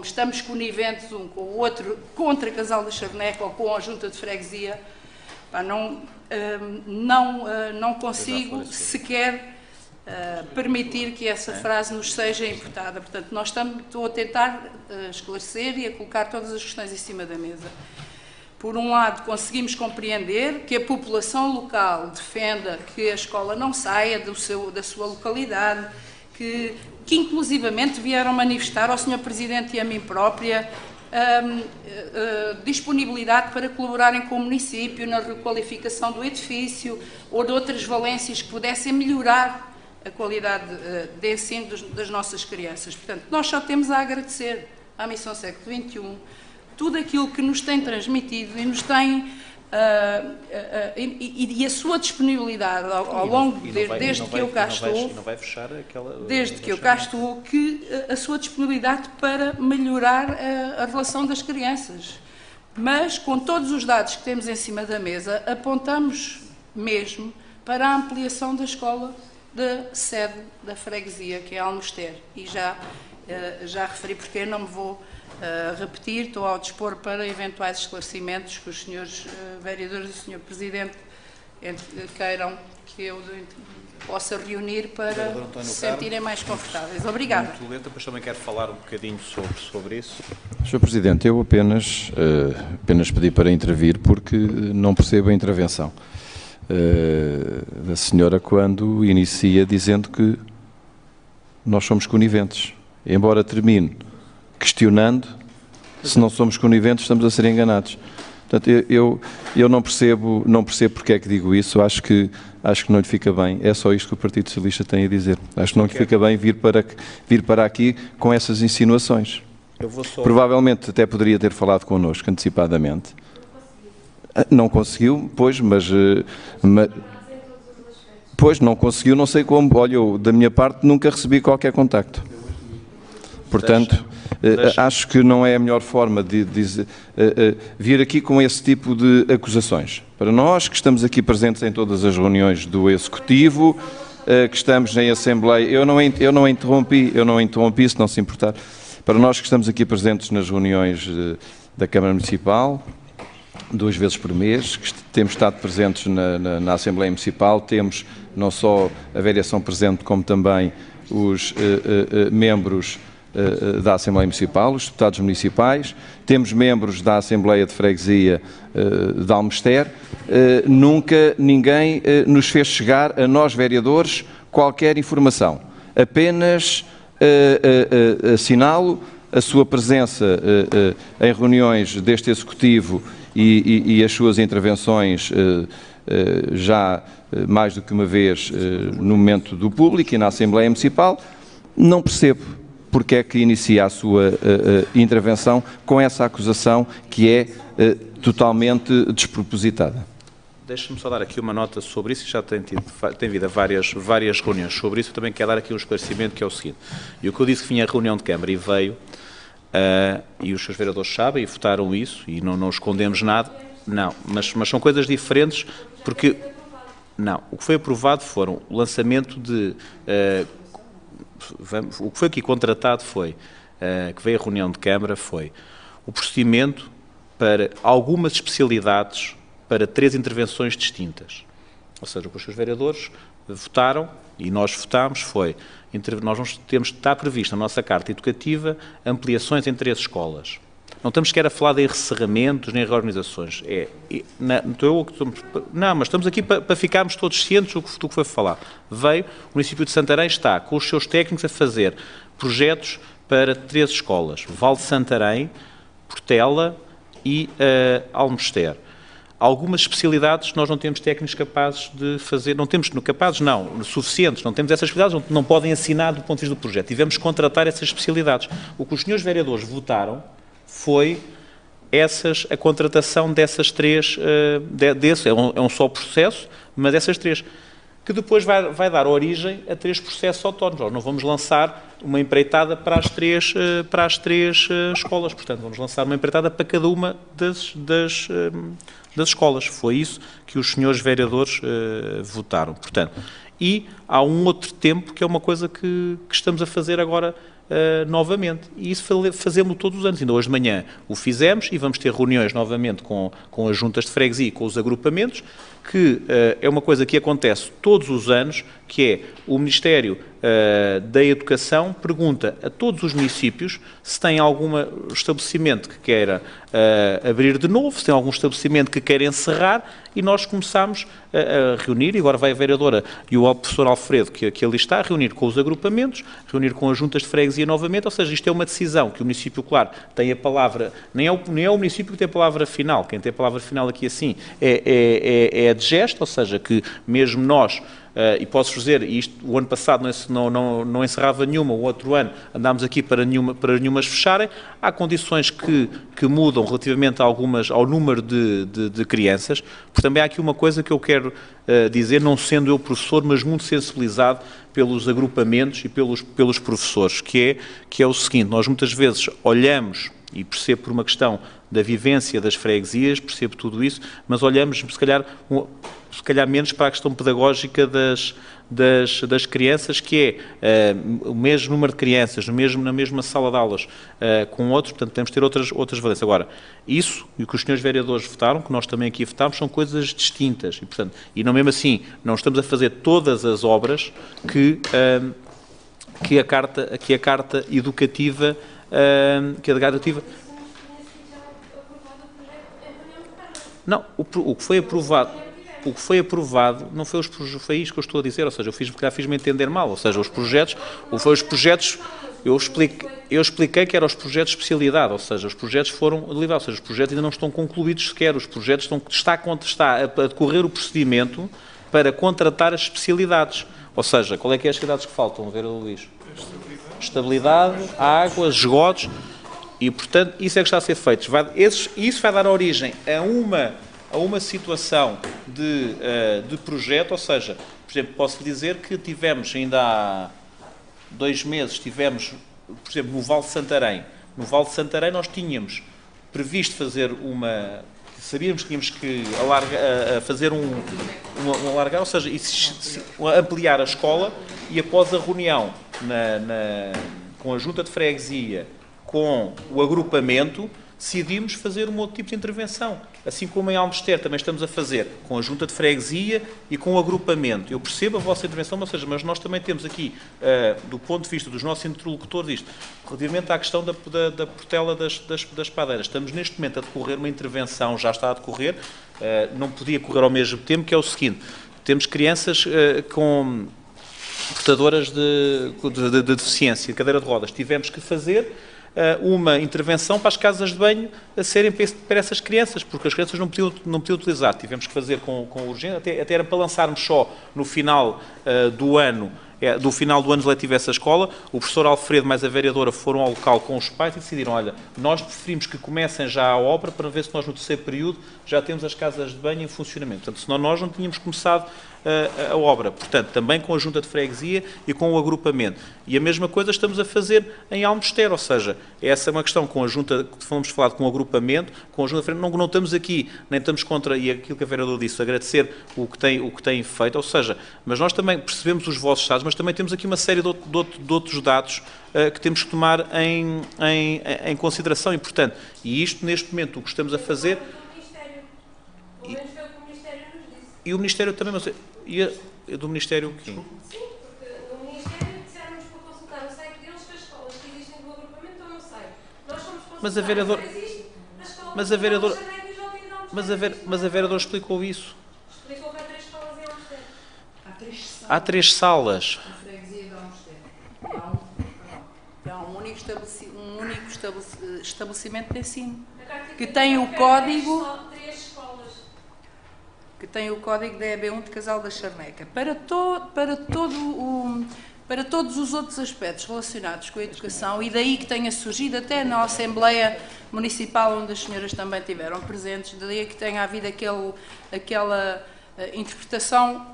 estamos coniventes um com o outro contra Casal da Charneca ou com a Junta de Freguesia. Não consigo sequer permitir que essa frase nos seja imputada. Portanto, estou a tentar esclarecer e a colocar todas as questões em cima da mesa. Por um lado, conseguimos compreender que a população local defenda que a escola não saia da sua localidade, que inclusivamente vieram manifestar ao Sr. Presidente e a mim própria disponibilidade para colaborarem com o município na requalificação do edifício ou de outras valências que pudessem melhorar a qualidade de ensino das nossas crianças. Portanto, nós só temos a agradecer à Missão Século XXI tudo aquilo que nos tem transmitido e nos tem e a sua disponibilidade ao longo desde que eu cá estou, desde que eu cá estou, que a sua disponibilidade para melhorar a relação das crianças. Mas com todos os dados que temos em cima da mesa, apontamos mesmo para a ampliação da escola da sede da freguesia, que é Almoster. E já referi porque não me vou repetir, estou ao dispor para eventuais esclarecimentos que os senhores vereadores e o senhor Presidente queiram que eu possa reunir para se sentirem mais confortáveis. Obrigada. Depois também quero falar um bocadinho sobre isso. Sr. Presidente, eu apenas pedi para intervir porque não percebo a intervenção da senhora quando inicia dizendo que nós somos coniventes. Embora termine questionando, se não somos coniventes, estamos a ser enganados. Portanto, eu não percebo porque é que digo isso, acho que não lhe fica bem, é só isto que o Partido Socialista tem a dizer. Acho que não lhe fica bem vir para aqui com essas insinuações. Provavelmente até poderia ter falado connosco antecipadamente. Não conseguiu, pois, mas pois, não conseguiu, não sei como. Olha, eu, da minha parte, nunca recebi qualquer contacto. Portanto, acho que não é a melhor forma de vir aqui com esse tipo de acusações. Para nós, que estamos aqui presentes em todas as reuniões do Executivo, que estamos em Assembleia, eu não interrompi, se não se importar. Para nós que estamos aqui presentes nas reuniões da Câmara Municipal, 2 vezes por mês, que temos estado presentes na Assembleia Municipal, temos não só a vereação presente, como também os membros da Assembleia Municipal, os deputados municipais, temos membros da Assembleia de Freguesia de Almoster, nunca ninguém nos fez chegar a nós, vereadores, qualquer informação. Apenas assinalo a sua presença em reuniões deste Executivo e as suas intervenções já mais do que uma vez no momento do público e na Assembleia Municipal. Não percebo porque é que inicia a sua intervenção com essa acusação que é totalmente despropositada. Deixe-me só dar aqui uma nota sobre isso, já tem havido várias reuniões sobre isso, eu também quero dar aqui um esclarecimento que é o seguinte. E o que eu disse que vinha a reunião de Câmara e veio, e os seus vereadores sabem e votaram isso, e não escondemos nada, não, mas são coisas diferentes, porque, não, o que foi aprovado foram o lançamento de... o que foi aqui contratado foi, que veio a reunião de Câmara, foi o procedimento para algumas especialidades para 3 intervenções distintas. Ou seja, o que os seus vereadores votaram, e nós votámos, nós temos de estar previsto na nossa carta educativa ampliações em 3 escolas. Não estamos sequer a falar de encerramentos nem reorganizações. Mas estamos aqui para ficarmos todos cientes do que foi falar. Veio, o município de Santarém está com os seus técnicos a fazer projetos para 3 escolas. Val de Santarém, Portela e Almoster. Algumas especialidades nós não temos técnicos capazes de fazer, suficientes, não temos essas especialidades, não podem assinar do ponto de vista do projeto. Tivemos que contratar essas especialidades. O que os senhores vereadores votaram foi a contratação dessas 3, é um só processo, mas essas 3, que depois vai dar origem a 3 processos autónomos. Nós não vamos lançar uma empreitada para as três escolas, portanto, vamos lançar uma empreitada para cada uma das escolas. Foi isso que os senhores vereadores votaram. Portanto, e há um outro tempo que é uma coisa que estamos a fazer agora novamente, e isso fazemos todos os anos. Ainda hoje de manhã o fizemos e vamos ter reuniões novamente com as juntas de freguesia e com os agrupamentos, que é uma coisa que acontece todos os anos, que é o Ministério da Educação pergunta a todos os municípios se tem algum estabelecimento que queira abrir de novo, se tem algum estabelecimento que queira encerrar, e nós começamos a reunir, e agora vai a vereadora e o professor Alfredo, que ali está, a reunir com os agrupamentos, reunir com as juntas de freguesia novamente, ou seja, isto é uma decisão que o município, claro, tem a palavra, nem é o município que tem a palavra final, quem tem a palavra final aqui assim é a de gesto, ou seja, que mesmo nós, e posso dizer, isto, o ano passado não encerrava nenhuma, o outro ano andámos aqui para nenhumas fecharem, há condições que mudam relativamente ao número de crianças, porque também há aqui uma coisa que eu quero dizer, não sendo eu professor, mas muito sensibilizado pelos agrupamentos e pelos professores, que é o seguinte: nós muitas vezes olhamos, e percebo por uma questão da vivência das freguesias, percebo tudo isso, mas olhamos, se calhar, se calhar menos para a questão pedagógica das crianças, que é o mesmo número de crianças, na mesma sala de aulas com outros, portanto, podemos ter outras valências. Agora, isso e o que os senhores vereadores votaram, que nós também aqui votámos, são coisas distintas, e, portanto, e não mesmo assim, não estamos a fazer todas as obras que a carta educativa, não, o que foi aprovado não foi foi isso que eu estou a dizer, ou seja, fiz-me entender mal, ou seja, os projetos, eu expliquei que eram os projetos de especialidade, ou seja, os projetos foram deliberados, ou seja, os projetos ainda não estão concluídos sequer, os projetos está a decorrer o procedimento para contratar as especialidades. Ou seja, qual é que é as especialidades que faltam, vereador Luís? Estabilidade, água, esgotos, e, portanto, isso é que está a ser feito. Isso vai dar origem a uma situação de projeto, ou seja, por exemplo, posso dizer que tivemos, ainda há 2 meses, por exemplo, no Vale de Santarém. No Vale de Santarém nós tínhamos previsto fazer sabíamos que tínhamos que fazer um alargar, ou seja, ampliar a escola, e após a reunião com a Junta de Freguesia, com o agrupamento, decidimos fazer um outro tipo de intervenção. Assim como em Almester também estamos a fazer com a Junta de Freguesia e com o agrupamento. Eu percebo a vossa intervenção, mas nós também temos aqui, do ponto de vista dos nossos interlocutores, isto, relativamente à questão da portela das padeiras. Estamos neste momento a decorrer uma intervenção, já está a decorrer, não podia correr ao mesmo tempo, que é o seguinte: temos crianças com portadoras de deficiência, de cadeira de rodas. Tivemos que fazer uma intervenção para as casas de banho a serem para essas crianças, porque as crianças não podiam utilizar. Tivemos que fazer com urgência, até era para lançarmos só no final do ano letivo essa escola. O professor Alfredo mais a vereadora foram ao local com os pais e decidiram: olha, nós preferimos que comecem já a obra para ver se nós no terceiro período já temos as casas de banho em funcionamento. Portanto, senão nós não tínhamos começado a obra. Portanto, também com a Junta de Freguesia e com o agrupamento. E a mesma coisa estamos a fazer em Almester, ou seja, essa é uma questão com a Junta, que fomos falar com o agrupamento, com a Junta de Freguesia, não estamos aqui, nem estamos contra, e aquilo que a vereadora disse, agradecer o que tem feito, ou seja, mas nós também percebemos os vossos dados, mas também temos aqui uma série de outros dados que temos que tomar em consideração, e, portanto, e isto, neste momento, o que estamos a fazer... E o Ministério também, mas do Ministério o quê? Sim, porque no Ministério disseram-nos para consultar o site deles para as escolas que existem do agrupamento, eu não sei. Nós fomos consultar, mas a vereadora explicou isso. Explicou que há 3 escolas em Almester. Há 3 salas. Há um único estabelecimento de ensino que tem o código... que tem o código da EB1 de Casal da Charneca. Para todos os outros aspectos relacionados com a educação, e daí que tenha surgido até na Assembleia Municipal, onde as senhoras também estiveram presentes, daí que tenha havido aquela interpretação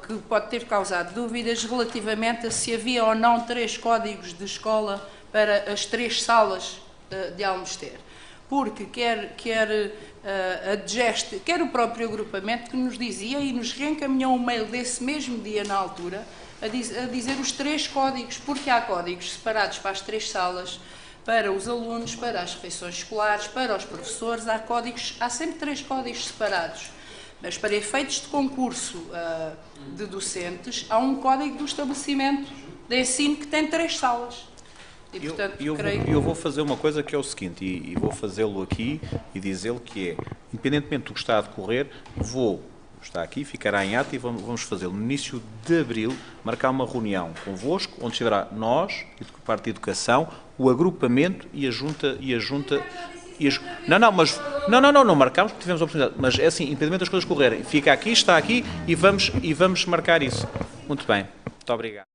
que pode ter causado dúvidas relativamente a se havia ou não 3 códigos de escola para as 3 salas de Almester. Porque quer a DGEST, quer o próprio agrupamento, que nos dizia e nos reencaminhou um mail desse mesmo dia, na altura, a dizer os 3 códigos, porque há códigos separados para as 3 salas, para os alunos, para as refeições escolares, para os professores, há sempre 3 códigos separados. Mas para efeitos de concurso de docentes, há um código do estabelecimento de ensino que tem 3 salas. E, portanto, eu vou fazer uma coisa que é o seguinte, e vou fazê-lo aqui e dizê-lo que é, independentemente do que está a decorrer, está aqui, ficará em ato, e vamos fazê-lo no início de abril, marcar uma reunião convosco, onde estiverá nós, parte de Educação, o agrupamento e a Junta... Não marcámos porque tivemos a oportunidade, mas é assim, independentemente das coisas correrem, fica aqui, está aqui, e vamos marcar isso. Muito bem, muito obrigado.